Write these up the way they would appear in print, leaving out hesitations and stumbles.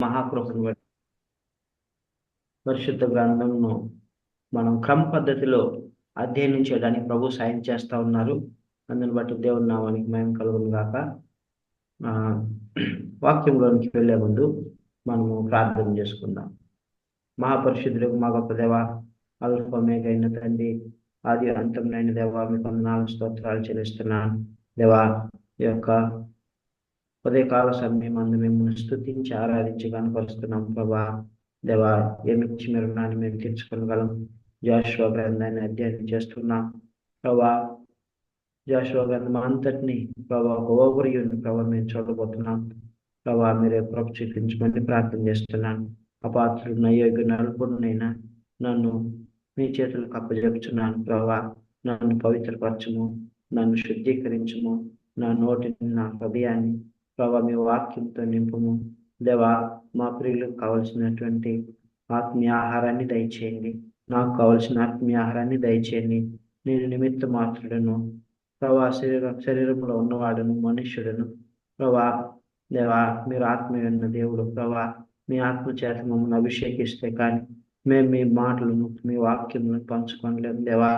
మహాకృపను బట్టి పరిశుద్ధ గ్రంథంను మనం క్రమ పద్ధతిలో అధ్యయనం చేయడానికి ప్రభు సాయం చేస్తూ ఉన్నారు. అందుని బట్టి దేవుని నామానికి మహిమ కలుగును గాక. వాక్యంలోనికి వెళ్ళే ముందు మనము ప్రార్థన చేసుకుందాం. మహాపరిశుద్ధులకు మా గొప్ప దేవ, అల్పమేఘ అయిన తండ్రి, ఆది అంతమైన దేవ, మీకు వందనాలు స్తోత్రాలు చెల్లిస్తున్నాను. దేవా, ఈ యొక్క ఉదయకాల సమయం అందు మేము స్తుతించి ఆరాధించి కనపరుస్తున్నాం. ప్రభా దేవా, ఏమిచ్చి మీరు నాన్ని మేము తీర్చుకోగలం. జాషువా గ్రంథాన్ని అధ్యయనం చేస్తున్నాం. ప్రభా, జాషువా గ్రంథం అంతటినీ ప్రభా ఒక ఓవర్వ్యూని ప్రభా మేము చూడబోతున్నాం. ప్రభా, మీరే కృప చూపించమని ప్రార్థన చేస్తున్నాను. అపాత్రులను అయోగ్యుని అల్పుడునైనా నన్ను మీ చేతులకు అప్పజెపుచున్నాను. ప్రభా, నన్ను పవిత్రపరచుము, నన్ను శుద్ధీకరించుము, నా నోటిని నా హృదయాన్ని ప్రభా మీ వాక్యంతో నింపుము. దేవా, మా ప్రియులకు కావలసినటువంటి ఆత్మీయ ఆహారాన్ని దయచేయండి. నాకు కావలసిన ఆత్మీయ ఆహారాన్ని దయచేయండి. నేను నిమిత్త మాత్రుడను ప్రభా, శరీరంలో ఉన్నవాడును, మనుష్యుడను. ప్రభా దేవా, మీరు ఆత్మీయ ఉన్న దేవుడు. ప్రభా, మీ ఆత్మ చేత మమ్మల్ని అభిషేకిస్తే కానీ మేము మీ మాటలను మీ వాక్యములను పంచుకోలేము. దేవా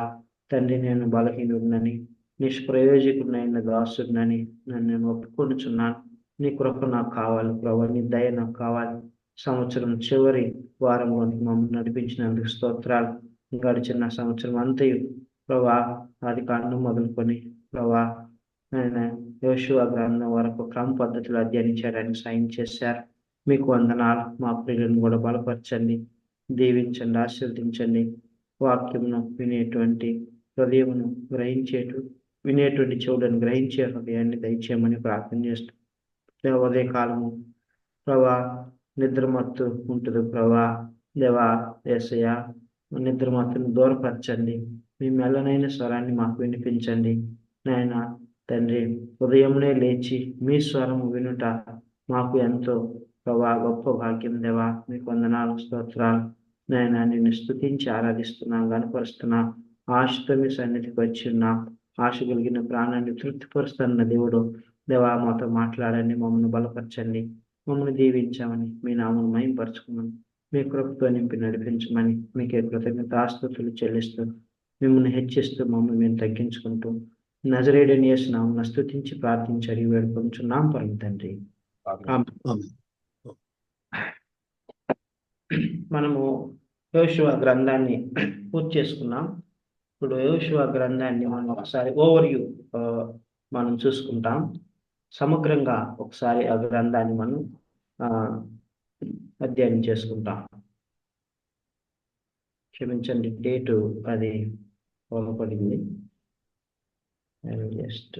తండ్రి, నేను బలహీనుడినని నిష్ప్రయోజకుడినైన దాసుడినని నేను ఒప్పుకొనుచున్నాను. నీ కృప నాకు కావాలి ప్రభా, నీ దయ నాకు కావాలి. సంవత్సరం చివరి వారంలోనికి మమ్మల్ని నడిపించినందుకు స్తోత్రాలు. గడిచిన సంవత్సరం అంతయు ప్రభా ఆది కాండం మొదలుకొని ప్రభా యోషువ గ్రంథం వరకు క్రమ పద్ధతిలో అధ్యయనం చేయడానికి సాయం చేశారు. మీకు వందనాలు. మా ప్రియులను కూడా బలపరచండి, దీవించండి, ఆశీర్వదించండి. వాక్యమును వినేటువంటి హృదయమును వినేటువంటి చెవులను గ్రహించే హృదయాన్ని దయచేయమని ప్రార్థన చేస్తూ ఉదయ కాలము ప్రభా నిద్రమత్తు ఉంటుంది. ప్రభా దేవా యేసయ్య, నిద్రమత్తును దూరపరచండి. మీ మెల్లనైన స్వరాన్ని మాకు వినిపించండి. నాయన తండ్రి, ఉదయమునే లేచి మీ స్వరము వినుట మాకు ఎంతో ప్రభా గొప్ప భాగ్యం. దేవా, మీకు వందనాలు స్తోత్రాలు. నాయన నిన్ను స్తుతించి ఆరాధిస్తున్నాం, కనపరుస్తున్నాం. ఆశతో మీ సన్నిధికి వచ్చి ఉన్నాం. ఆశ కలిగిన ప్రాణాన్ని తృప్తిపరుస్తున్న దేవుడు దేవా, మాతో మాట్లాడండి, మమ్మల్ని బలపరచండి, మమ్మల్ని దీవించామని, మీ నామను మహింపరచుకోమని, మీ కృపతో నింపి నడిపించమని మీకే కృతజ్ఞత ఆస్తుతులు చెల్లిస్తూ మిమ్మల్ని హెచ్చిస్తూ మమ్మల్ని మేము తగ్గించుకుంటూ నజరేయుడైన యేసు నామమున స్తుతించి ప్రార్థించి అడిగి వేడుకొంచున్నాం పరమ తండ్రి. మనము యోషువ గ్రంథాన్ని పూర్తి చేసుకున్నాం. ఇప్పుడు యోషువ గ్రంథాన్ని మనం ఒకసారి ఓవర్వ్యూ మనం చూసుకుంటాం. సమగ్రంగా ఒకసారి ఆ గ్రంథాన్ని మనం అధ్యయనం చేసుకుంటాం. క్షమించండి, డేటు అది పొలపడింది. జస్ట్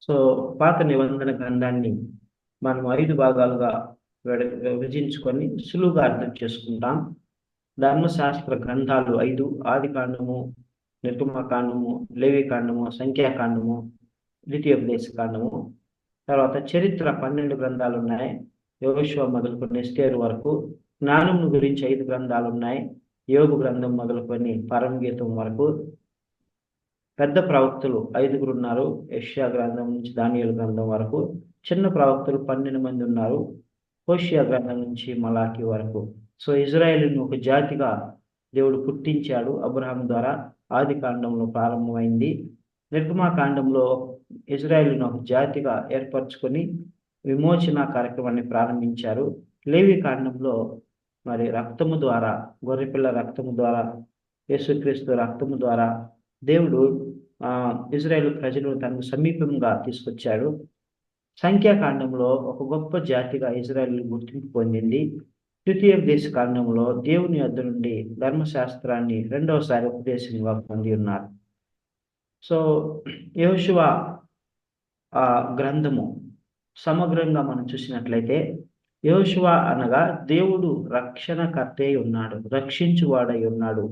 సో పాత నిబంధన గ్రంథాన్ని మనం 5 భాగాలుగా విభజించుకొని సులువుగా అర్థం చేసుకుంటాం. ధర్మశాస్త్ర గ్రంథాలు 5: ఆది కాండము, నిర్గమకాండము, లేవికాండము, సంఖ్యాకాండము, ద్వితీయోపదేశ కాండము. తర్వాత చరిత్ర 12 గ్రంథాలు ఉన్నాయి. యోషువ మొదలుకొని ఎస్తేరు వరకు. జ్ఞానం గురించి 5 గ్రంథాలు ఉన్నాయి. యోబు గ్రంథం మొదలుకొని పరమగీతం వరకు. పెద్ద ప్రవక్తలు 5 ఉన్నారు. యెషయా గ్రంథం నుంచి దానియేలు గ్రంథం వరకు. చిన్న ప్రవక్తలు 12 మంది ఉన్నారు, హోషేయ గ్రంథం నుంచి మలాకి వరకు. సో ఇజ్రాయేలును ఒక జాతిగా దేవుడు పుట్టించాడు అబ్రహాం ద్వారా. ఆది కాండంలో ప్రారంభమైంది. నిర్గమకాండంలో ఇజ్రాయేలును ఒక జాతిగా ఏర్పరచుకొని విమోచన కార్యక్రమాన్ని ప్రారంభించారు. లేవి కాండంలో మరి రక్తము ద్వారా, గొర్రెపిల్ల రక్తము ద్వారా, యేసుక్రీస్తు రక్తము ద్వారా దేవుడు ఇజ్రాయేల్ ప్రజలను తనకు సమీపంగా తీసుకొచ్చాడు. సంఖ్యాకాండంలో ఒక గొప్ప జాతిగా ఇజ్రాయేల్ గుర్తింపు పొందింది. ద్వితీయోపదేశ కాండంలో దేవుని యొద్ద నుండి ధర్మశాస్త్రాన్ని రెండవసారి ఉపదేశంగా పొంది ఉన్నారు. సో యోషువ గ్రంథము సమగ్రంగా మనం చూసినట్లయితే, యోషువ అనగా దేవుడు రక్షణకర్తే ఉన్నాడు, రక్షించువాడై ఉన్నాడు.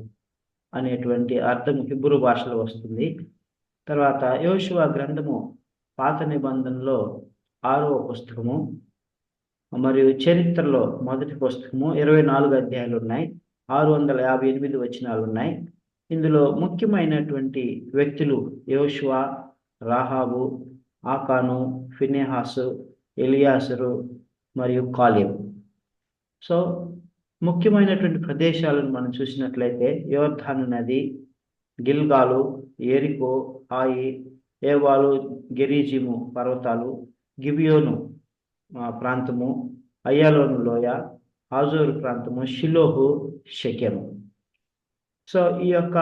అనేటువంటి అర్థం హిబ్రూ భాషలో వస్తుంది. తర్వాత యెహోషువ గ్రంథము పాత నిబంధనలో 6వ పుస్తకము మరియు చరిత్రలో మొదటి పుస్తకము 24 అధ్యాయాలు ఉన్నాయి. 658 వచనాలు ఉన్నాయి. ఇందులో ముఖ్యమైనటువంటి వ్యక్తులు యెహోషువ, రాహాబు, ఆకాను, ఫినెహాసు, ఎలియాసరు మరియు కాలేబు. సో ముఖ్యమైనటువంటి ప్రదేశాలను మనం చూసినట్లయితే యోర్దాను నది, గిల్గాలు, ఎరికో, హాయి, ఏవాలు, గెరిజీము పర్వతాలు, గిబియోను ప్రాంతము, అయ్యాలోను లోయ, హాజోరు ప్రాంతము, షిలోహు, షెకెము. సో ఈ యొక్క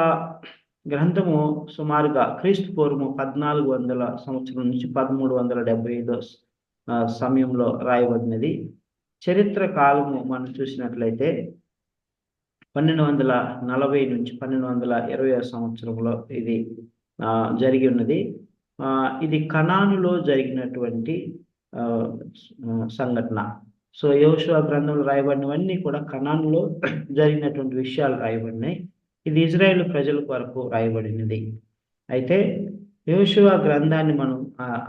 గ్రంథము సుమారుగా క్రీస్తు పూర్వము 1400 సంవత్సరం నుంచి 1375 సమయంలో రాయబడినది. చరిత్ర కాలము మనం చూసినట్లయితే 1240 నుంచి 1220 సంవత్సరంలో ఇది జరిగి ఉన్నది. ఇది కనానులో జరిగినటువంటి సంఘటన. సో యెహోషువ గ్రంథంలో రాయబడినవన్నీ కూడా కనానులో జరిగినటువంటి విషయాలు రాయబడినాయి. ఇది ఇజ్రాయేల్ ప్రజల కొరకు రాయబడినది. అయితే యెహోషువ గ్రంథాన్ని మనం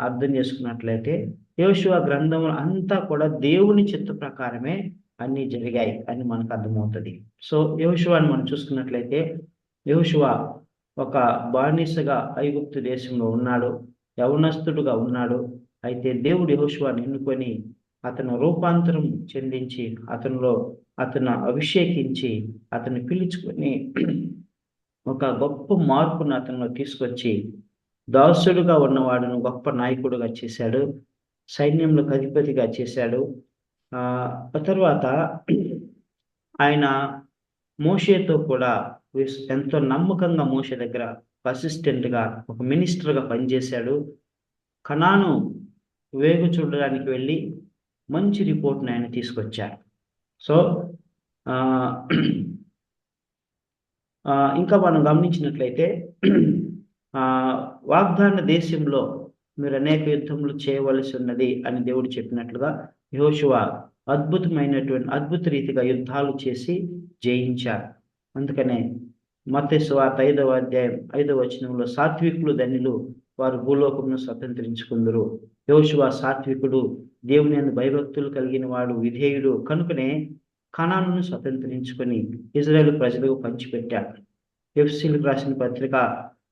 అర్థం చేసుకున్నట్లయితే యెహోషువ గ్రంథం అంతా కూడా దేవుని చిత్త ప్రకారమే అన్ని జరిగాయి అని మనకు అర్థమవుతుంది. సో యెహోషువని మనం చూసుకున్నట్లయితే యెహోషువ ఒక బానిసగా ఐగుప్తు దేశంలో ఉన్నాడు, యవనస్తుడుగా ఉన్నాడు. అయితే దేవుడు యెహోషువని ఎన్నుకొని అతను రూపాంతరం చెందించి అతను అభిషేకించి అతను పిలుచుకొని ఒక గొప్ప మార్పును అతను తీసుకొచ్చి దాసుడుగా ఉన్నవాడును గొప్ప నాయకుడుగా చేశాడు, సైన్యంలో అధిపతిగా చేశాడు. తర్వాత ఆయన మోషేతో కూడా ఎంతో నమ్మకంగా మోషే దగ్గర అసిస్టెంట్గా ఒక మినిస్టర్గా పనిచేశాడు. కనాను వేగు చూడడానికి వెళ్ళి మంచి రిపోర్ట్ని ఆయన తీసుకొచ్చారు. సో ఇంకా మనం గమనించినట్లయితే వాగ్దాన దేశంలో మీరు అనేక యుద్ధములు చేయవలసి ఉన్నది అని దేవుడు చెప్పినట్లుగా యెహోషువ అద్భుత రీతిగా యుద్ధాలు చేసి జయించారు. అందుకనే మత్తయి సువార్త 5వ అధ్యాయం 5వ వచనంలో సాత్వికులు ధన్యులు, వారు భూలోకమును స్వతంత్రించుకుందరు. యెహోషువ సాత్వికుడు, దేవుని యందు భయభక్తులు కలిగిన వాడు, విధేయుడు కనుకనే కనానును స్వతంత్రించుకొని ఇజ్రాయేల్ ప్రజలకు పంచిపెట్టాడు. ఎఫెసీయులకు రాసిన పత్రిక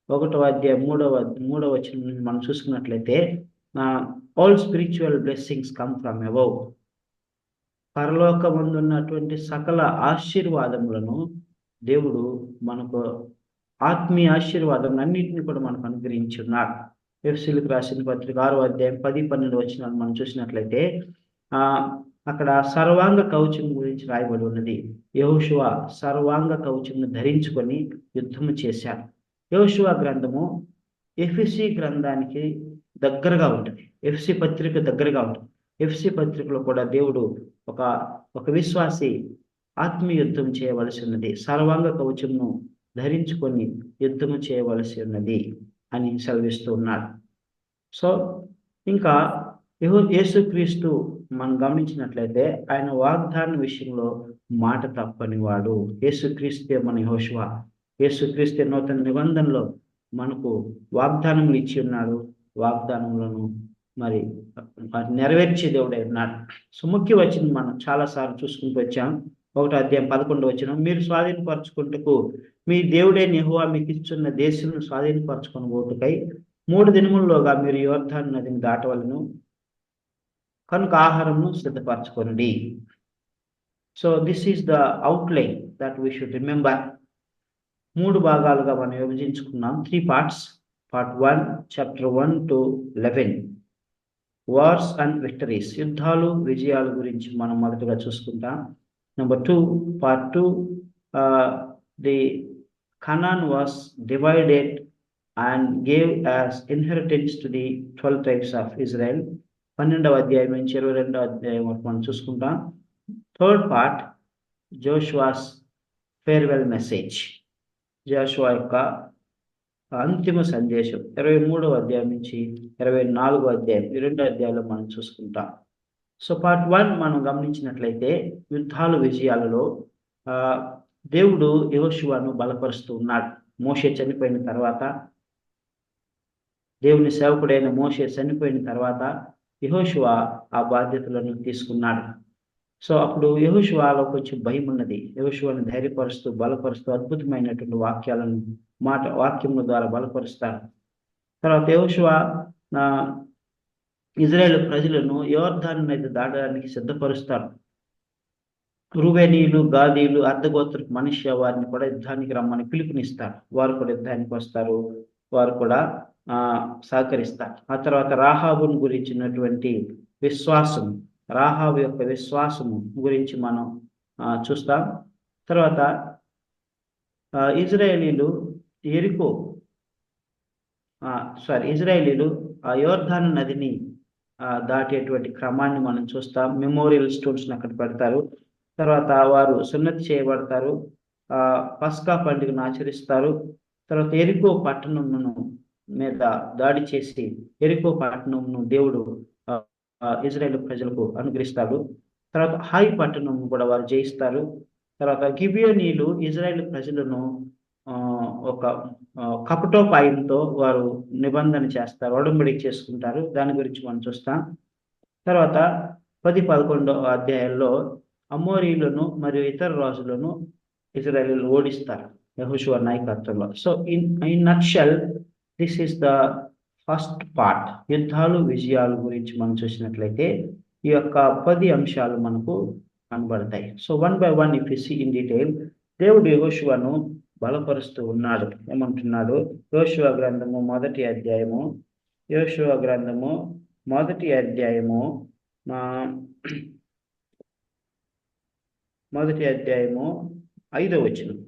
1వ అధ్యాయం 3వ వచనం మనం చూసుకున్నట్లయితే all spiritual blessings come from above. పరలోకమందున్నటువంటి సకల ఆశీర్వాదములను దేవుడు మనకు ఆత్మీయ ఆశీర్వాదం అన్నింటినీ కూడా మనకు అనుగ్రహించి ఉన్నాడు. ఎఫెసీయులకు రాసిన పత్రిక 6వ అధ్యాయం 10-12 వచనాలు మనం చూసినట్లయితే అక్కడ సర్వాంగ కవచం గురించి రాయబడి ఉన్నది. యెహోషువ సర్వాంగ కవచంను ధరించుకొని యుద్ధము చేశాడు. యెహోషువ గ్రంథము ఎఫెసీ గ్రంథానికి దగ్గరగా ఉంటుంది, ఎఫెసీ పత్రిక దగ్గరగా ఉంటుంది. ఎఫెసీ పత్రికలో కూడా దేవుడు ఒక విశ్వాసి ఆత్మీయ యుద్ధం చేయవలసి ఉన్నది, సర్వాంగ కవచమును ధరించుకొని యుద్ధము చేయవలసి ఉన్నది అని సెలవిస్తూ ఉన్నాడు. సో ఇంకా యేసుక్రీస్తు మనం గమనించినట్లయితే ఆయన వాగ్దాన విషయంలో మాట తప్పని వాడు. యేసుక్రీస్తే మన యెహోషువ. యేసుక్రీస్తే నూతన నిబంధనలో మనకు వాగ్దానములు ఇచ్చి ఉన్నాడు. వాగ్దానములను మరి నెరవేర్చే దేవుడై ఉన్నాడు. సో ముఖ్య వచనం మనం చాలాసార్లు చూసుకుంటూ వచ్చాం. 1వ అధ్యాయం 11వ వచనం, మీరు స్వాధీనపరచుకుంటకు మీ దేవుడైన యెహోవా మీకు ఇచ్చున్న దేశం స్వాధీనపరచుకొనబోటుకై 3 దినముల్లోగా మీరు యోర్దాను నదిని దాటవలను, కనుక ఆహారమును సిద్ధపరచుకోండి. So this is the outline that we should remember. 3 భాగాలుగా మనం విభజించుకున్నాం, 3 parts. Part 1 chapter 1 to 11 wars and victories, యుద్ధాలు విజయాల గురించి మనం మొదటగా చూసుకుంటాం. Number 2 part 2 the Canaan was divided and gave as inheritance to the 12 tribes of Israel. 12వ అధ్యాయం నుంచి 22వ అధ్యాయం వరకు మనం చూసుకుంటాం. Third part Joshua's farewell message, Joshua యొక్క అంతిమ సందేశం 23వ అధ్యాయం నుంచి 24వ అధ్యాయం, ఈ 2 అధ్యాయాలు మనం చూసుకుంటాం. సో పార్ట్ 1 మనం గమనించినట్లయితే యుద్ధాలు విజయాలలో దేవుడు యెహోషువను బలపరుస్తూ ఉన్నాడు. మోషే చనిపోయిన తర్వాత, దేవుని సేవకుడైన మోషే చనిపోయిన తర్వాత యెహోషువ ఆ బాధ్యతలను తీసుకున్నాడు. సో అప్పుడు యెహోషువలో కొంచెం భయం ఉన్నది. యెహోషువను ధైర్యపరుస్తూ, బలపరుస్తూ అద్భుతమైనటువంటి వాక్యముల ద్వారా బలపరుస్తాడు. తర్వాత యెహోషువ ఇజ్రాయేల్ ప్రజలను యోర్దాను నది దాటడానికి సిద్ధపరుస్తాడు. రూబేనీయులు, గాదీయులు, అర్ధగోత్రపు మనిషి వారిని కూడా యుద్ధానికి రమ్మని పిలుపునిస్తారు. వారు కూడా యుద్ధానికి వస్తారు. వారు కూడా సహకరిస్తారు. ఆ తర్వాత రాహాబును గురించినటువంటి విశ్వాసం, రాహాబు యొక్క విశ్వాసము గురించి మనం చూస్తాం. తర్వాత ఇజ్రాయేలీలు ఆ యోర్దాను నదిని దాటేటువంటి క్రమాన్ని మనం చూస్తాం. మెమోరియల్ స్టోన్స్ అక్కడ పెడతారు. తర్వాత వారు సున్నతి చేయబడతారు. పస్కా పండుగను ఆచరిస్తారు. తర్వాత ఎరికో పట్టణమును మీద దాడి చేసి ఎరికో పట్టణమును దేవుడు ఇజ్రాయేల్ ప్రజలకు అనుగ్రహిస్తాడు. తర్వాత హాయి పట్టణము కూడా వారు జయిస్తారు. తర్వాత గిబియోనీయులు ఇజ్రాయేల్ ప్రజలను ఒక కపటోపాయంతో వారు నిబంధన చేస్తారు, ఒడంబడిక చేసుకుంటారు. దాని గురించి మనం చూస్తాం. తర్వాత 10-11 అధ్యాయాల్లో అమోరీయులను మరియు ఇతర రాజులను ఇజ్రాయేలీయులు ఓడిస్తారు యెహోషువ నాయకత్వంలో. So in nutshell this is the first part. యుద్ధాలు, విజయాలు గురించి మనం చూసినట్లయితే ఈ యొక్క 10 అంశాలు మనకు కనబడతాయి. So 1 by 1 if you see in detail, దేవుడు యెహోషువను బలపరుస్తూ ఉన్నాడు. ఏమంటున్నాడు? యెహోషువ గ్రంథము మొదటి అధ్యాయము 5వ వచనం.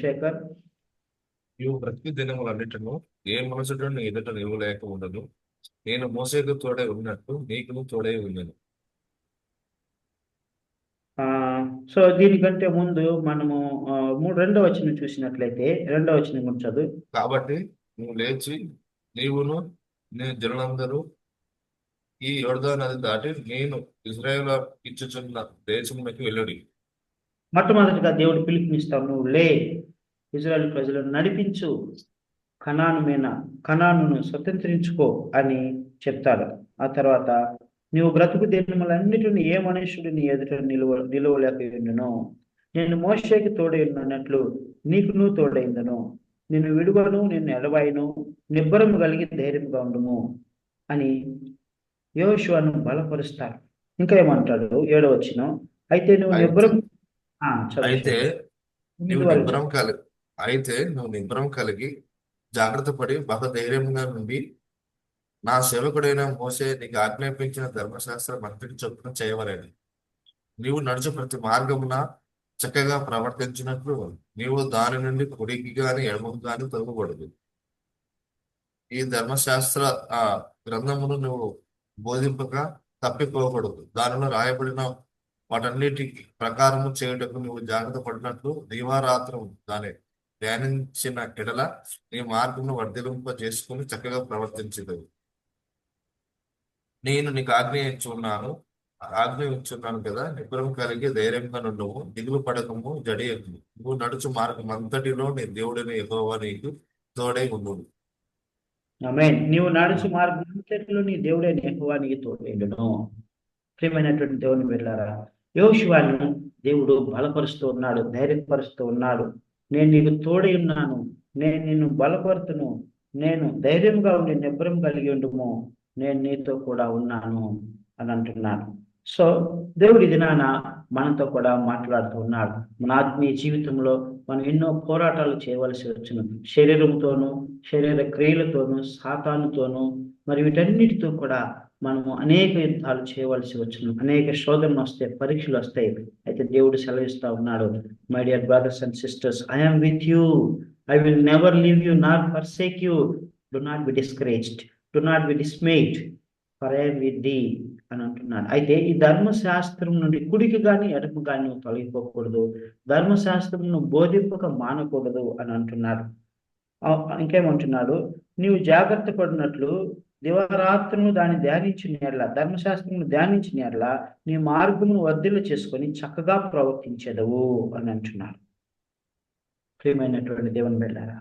శేఖర్. నీవు బ్రతికి దినములన్నిటిను ఏ మనుషుడు నీ ఎదుట నీవు లేక ఉండదు. నేను మోసేకు తోడై ఉన్నట్టు నీకును తోడై ఉన్నాను. సో దీనికంటే ముందు మనము 2వ వచనం చూసినట్లయితే, 2వ వచనం గురించి చదువు. కాబట్టి నువ్వు లేచి నీవును నీ జనులందరూ ఈ యొర్దాను నది దాటి నేను ఇజ్రాయేల్ ఇచ్చుచున్న దేశంలోకి వెళ్ళుడి. మొట్టమొదటిగా దేవుడు పిలుపునిస్తావు, నువ్వు లే, ఇజ్రాయేల్ ప్రజలను నడిపించు, కనానును స్వతంత్రించుకో అని చెప్తాడు. ఆ తర్వాత నీవు బ్రతుకు దినములన్నిటిని ఏ మనుషుడు నీ ఎదుట నిలువలేకపోయిండును. నేను మోషేకి తోడైనట్లు నీకును తోడైందును. నిన్ను విడువను, నిన్ను ఎడబాయను, నిబ్బరము కలిగి ధైర్యంగా ఉండుము అని యెహోషువను బలపరుస్తాడు. ఇంకా ఏమంటాడు? 7వ వచనం, అయితే నువ్వు నిబ్బరం నిబ్బరం కలిగి జాగ్రత్త పడి బహుధైర్యంగా నుండి నా సేవకుడైన మోసే నీకు ఆజ్ఞాపించిన ధర్మశాస్త్రం అంతటి చొప్పున చేయవలని. నీవు నడుచు ప్రతి మార్గమున చక్కగా ప్రవర్తించినట్లు నీవు దాని నుండి కుడికి గాని ఎడమకు గాని తొలగకూడదు. ఈ ధర్మశాస్త్ర గ్రంథమును నువ్వు బోధింపక తప్పిపోకూడదు. దానిలో రాయబడిన వాటన్నిటి ప్రకారము చేయుటకు నువ్వు జాగ్రత్త పడినట్లు దీవారాత్రం దాన్ని ధ్యానించిన ఎడల నీ మార్గమును వర్ధిలింప చేసుకుని చక్కగా ప్రవర్తించదు. నేను నీకు ఆజ్ఞ ఇచ్చున్నాను కదా, నిబ్బరం కలిగి ధైర్యంగా నుండుము, దిగులు పడకము, జడియకము. నువ్వు నడుచు మార్గం అంతటిలో నీ దేవుడైన యెహోవా నీకు తోడై ఉండును. ఆమేన్. నీవు నడుచు మార్గం అంతటిలో నీ దేవుడైన యెహోవా నీకు తోడైండును. ప్రియమైనటువంటి దేవుని బిడ్డలారా, యెహోషువను దేవుడు బలపరుస్తూ ఉన్నాడు, ధైర్యపరుస్తూ ఉన్నాడు. నేను నీకు తోడై ఉన్నాను, నేను నిన్ను బలపరుతును, నేను ధైర్యంగా ఉండి నిబ్బరం కలిగి ఉండుము, నేను నీతో కూడా ఉన్నాను అని అంటున్నాను. సో దేవుడి దినాన మనతో కూడా మాట్లాడుతూ ఉన్నాడు. మన ఆత్మీయ జీవితంలో మనం ఎన్నో పోరాటాలు చేయవలసి వచ్చును. శరీరంతోనూ, శరీర క్రియలతోనూ, సాతానుతోనూ, మరి వీటన్నిటితో కూడా మనము అనేక యుద్ధాలు చేయవలసి వచ్చును. అనేక శోధనలు వస్తాయి, పరీక్షలు వస్తాయి. అయితే దేవుడు సెలవిస్తా ఉన్నాడు, my dear brothers and sisters, I'm with you, I will never leave you not forsake you, do not be discouraged, do not be dismayed, for I am with thee అని అంటున్నాడు. అయితే ఈ ధర్మశాస్త్రం నుండి కుడికి కానీ ఎడమ కానీ నువ్వు తొలగిపోకూడదు, ధర్మశాస్త్రం నువ్వు బోధింపక మానకూడదు అని అంటున్నాడు. ఇంకేమంటున్నాడు? నీవు జాగ్రత్త పడినట్లు దివారాత్రులు దాన్ని ధ్యానించిన ఎడల, ధర్మశాస్త్రమును ధ్యానించిన ఎడల నీ మార్గమును వర్ధిల్ల చేసుకొని చక్కగా ప్రవర్తించెదవు అని అంటున్నారు. ప్రియమైనటువంటి దేవుని బిడ్డలారా,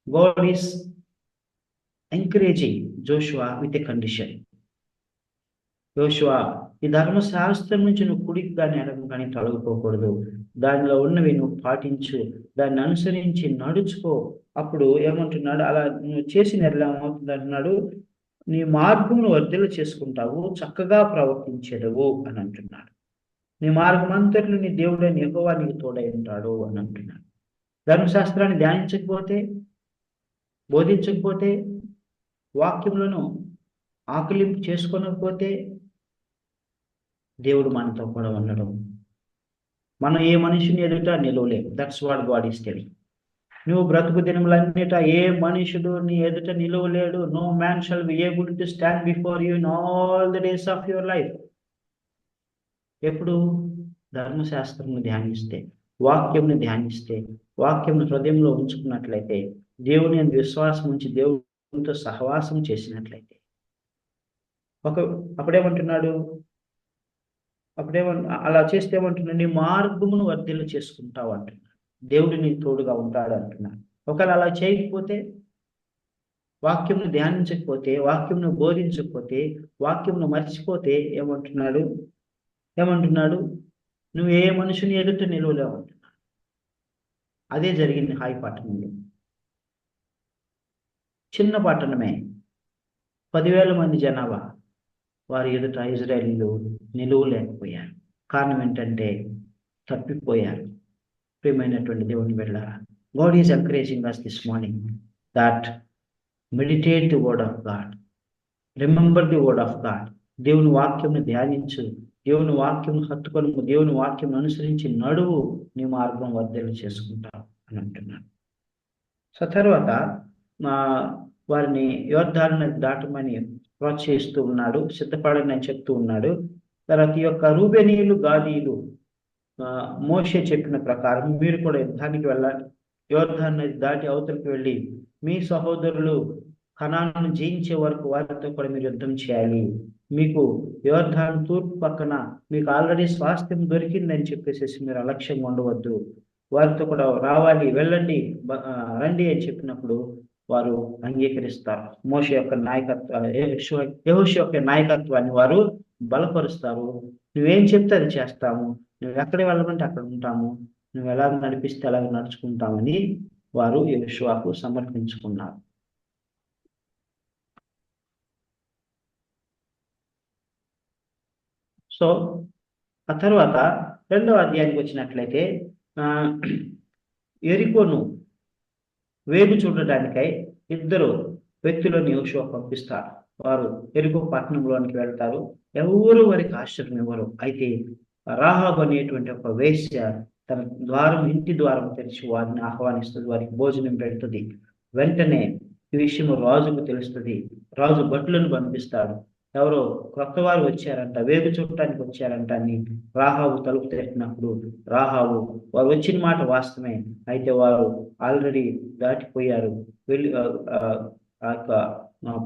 God is encouraging Joshua with a condition. యోషువా, ఈ ధర్మశాస్త్రం నుంచి నువ్వు కుడికి కానీ ఎడమ కానీ తొలగిపోకూడదు. దానిలో ఉన్నవి నువ్వు పాటించు, దాన్ని అనుసరించి నడుచుకో. అప్పుడు ఏమంటున్నాడు, అలా నువ్వు చేసిన ఎడల ఏమవుతుంది అంటున్నాడు, నీ మార్గమును వర్ధిల్ల చేసుకుంటావు, చక్కగా ప్రవర్తించేదవు అని అంటున్నాడు. నీ మార్గం అంతట్లో నీ దేవుడైన యెహోవా నీకు తోడై ఉంటాడు అని అంటున్నాడు. ధర్మశాస్త్రాన్ని ధ్యానించకపోతే, బోధించకపోతే, వాక్యములను ఆకలింపు చేసుకోకపోతే దేవుడు మనతో కూడా ఉండడం. మనం ఏ మనిషిని ఎదుట నిలవలేం. That's what God is telling. నువ్వు బ్రతుకు దినములన్నిట ఏ మనుషుడు నీ ఎదుట నిలవలేడు. No man shall be able to stand before you in all the days of your life. ఎప్పుడు ధర్మశాస్త్రంను ధ్యానిస్తే, వాక్యంని ధ్యానిస్తే, వాక్యంను హృదయంలో ఉంచుకున్నట్లయితే, దేవుని యందు విశ్వాసం ఉంచి దేవునితో సహవాసం చేసినట్లయితే, అప్పుడేమంటున్నాడు, అలా చేస్తే ఏమంటున్నాడు, నీ మార్గమును వర్ధిల్ల చేసుకుంటావు అంటున్నాడు. దేవుడు నీ తోడుగా ఉంటాడు అంటున్నాడు. ఒకవేళ అలా చేయకపోతే, వాక్యంను ధ్యానించకపోతే, వాక్యంను బోధించకపోతే, వాక్యంను మర్చిపోతే ఏమంటున్నాడు, నువ్వు ఏ మనుషుని ఎదుట నిలవలేవు అంటున్నాడు. అదే జరిగింది హాయి పట్టణంలో. చిన్న పట్టణమే, 10,000 మంది జనాభా. వారి ఎదుట ఇజ్రాయేలీలు నిలువలేకపోయారు. కారణం ఏంటంటే తప్పిపోయారు. ప్రియమైనటువంటి దేవుని బిడ్డలారా, God is encouraging us this morning that meditate the word of God, remember the word of God. దేవుని వాక్యంను ధ్యానించు, దేవుని వాక్యం హత్తుకొని, దేవుని వాక్యం అనుసరించి నడువు, నీ మార్గం వర్ధిల్ల చేసుకుంటావు అని అంటున్నాడు. సో తర్వాత వారిని యోర్దాను దాటమని ప్రోత్సహిస్తూ ఉన్నాడు, సిద్ధపడని అని చెప్తూ ఉన్నాడు. తర్వాత ఈ యొక్క రూబేనీయులు, గాదీయులు మోషే చెప్పిన ప్రకారం మీరు కూడా యుద్ధానికి వెళ్ళాలి. యోర్దాను నది దాటి అవతలికి వెళ్ళి మీ సహోదరులు కనానును జయించే వరకు వారితో కూడా మీరు యుద్ధం చేయాలి. మీకు యోర్దాను తూర్పు పక్కన మీకు ఆల్రెడీ స్వాస్థ్యం దొరికిందని చెప్పేసి మీరు అలక్ష్యంగా ఉండవద్దు, వారితో కూడా రావాలి, వెళ్ళండి, రండి అని చెప్పినప్పుడు వారు అంగీకరిస్తారు. మోషే యొక్క యెహోషువ యొక్క నాయకత్వాన్ని వారు బలపరుస్తారు. నువ్వేం చెప్తే అది చేస్తాము, నువ్వు ఎక్కడ వెళ్ళమంటే అక్కడ ఉంటాము, నువ్వు ఎలా నడిపిస్తే అలాగ నడుచుకుంటామని వారు యెహోషువకు సమర్పించుకున్నారు. సో ఆ తర్వాత 2వ అధ్యాయానికి వచ్చినట్లయితే, యెరికోను వేగు చూడటానికై 2 వ్యక్తులను యెహోషువ పంపిస్తారు. వారు యెరికో పట్టణంలోనికి వెళ్తారు. ఎవరు వారికి ఆశ్రయం ఇవ్వరు. అయితే రాహాబు అనేటువంటి ఒక వేశ్య తన ఇంటి ద్వారం తెరిచి వారిని ఆహ్వానిస్తుంది, వారికి భోజనం పెడుతుంది. వెంటనే ఈ విషయం రాజుకు తెలుస్తుంది. రాజు భటులను పంపిస్తాడు. ఎవరో కొత్త వారు వచ్చారంట, వేగు చూడటానికి వచ్చారంట అని రాహాబు తలుపు తట్టినప్పుడు, రాహాబు వారు వచ్చిన మాట వాస్తవమే, అయితే వారు ఆల్రెడీ దాటిపోయారు, ఆ యొక్క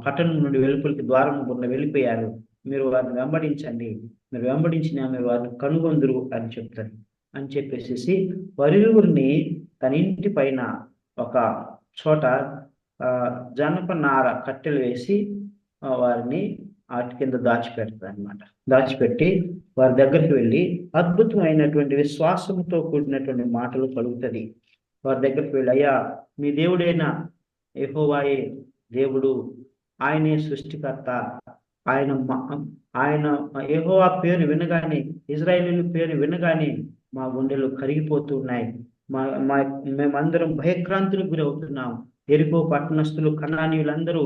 పట్టణం నుండి వెలుపలికి ద్వారం గుండా వెళ్ళిపోయారు, మీరు వారిని వెంబడించండి, మీరు వెంబడించినా మీరు వారిని కనుగొందురు అని చెప్తారు. అని చెప్పేసి వారిరువురిని తన ఇంటి పైన ఒక చోట జనప నార కట్టెలు వేసి వారిని వాటి కింద దాచిపెడతారు అనమాట. దాచిపెట్టి వారి దగ్గరికి వెళ్ళి అద్భుతమైనటువంటి విశ్వాసంతో కూడినటువంటి మాటలు కలుగుతుంది. వారి దగ్గరికి వెళ్ళి, అయ్యా మీ దేవుడైన యెహోవాయే దేవుడు, ఆయనే సృష్టికర్త, ఆయన యెహోవా పేరు వినగానే, ఇజ్రాయేలీయుల పేరు వినగానే మా గుండెలు కరిగిపోతూ ఉన్నాయి, మేమందరం భయక్రాంతులకు గురి అవుతున్నాం. యెరికో పట్టణస్థులు, కనానీయులందరూ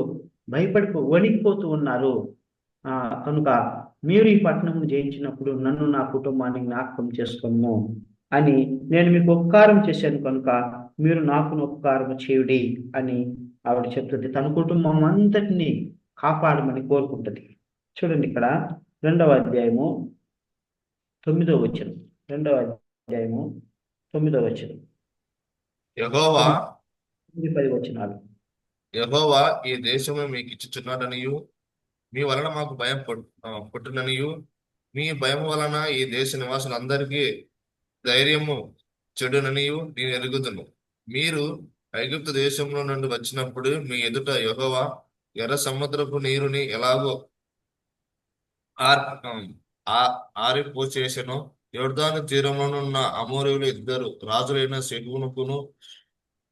వణికిపోతూ ఉన్నారు. కనుక మీరు ఈ పట్టణం జయించినప్పుడు నన్ను నా కుటుంబాన్ని జ్ఞాపకం చేసుకోము అని నేను మీకు ఉపకారం చేశాను, కనుక మీరు నాకు ఉపకారం చేయుడి అని ఆవిడ చెప్తుంది. తన కుటుంబం అంతటిని కాపాడమని కోరుకుంటుంది. చూడండి ఇక్కడ 2వ అధ్యాయము 9వ వచనం. 2వ అధ్యాయము 9వ వచనం, యెహోవా 10 వచనాలు. యెహోవా ఈ దేశము మీకు ఇచ్చుచున్నాడనియు మీ వలన మాకు భయం పుట్టుననియు మీ భయం వలన ఈ దేశ నివాసులందరికీ ధైర్యము చెడుననియు నేను ఎరుగుదును. మీరు ఐగుప్తు దేశంలో నుండి వచ్చినప్పుడు మీ ఎదుట యెహోవా ఎర్ర సముద్రపు నీరుని ఎలాగో ఆర్ ఆరిపోచేసెను. యొర్దాను తీరంలోనున్న అమోరీయులు ఇద్దరు రాజులైన సెగూనుకును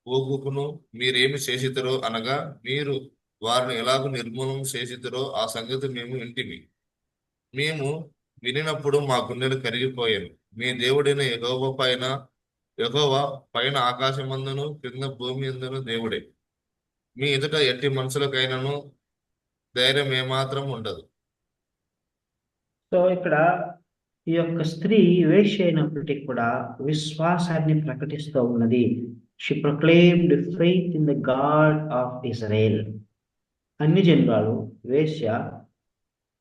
ఓగుకును మీరేమి చేసిద్దరో అనగా మీరు వారిని ఎలాగో నిర్మూలన చేసిద్దరో ఆ సంగతి మేము ఇంటిమి. మేము వినినప్పుడు మా గుండెలు కరిగిపోయాను. మీ దేవుడైన యెహోవా పైన ఆకాశమందును క్రింద భూమి అందును దేవుడే. మీ ఎదుట ఎట్టి మనుషులకైనాను ధైర్యం ఏమాత్రం ఉండదు. సో ఇక్కడ ఈ యొక్క స్త్రీ వేశ్య అయినప్పటికీ కూడా విశ్వాసాన్ని ప్రకటిస్తూ ఉన్నది. She proclaimed faith in the God of Israel. అన్ని జనులు వేశ్య,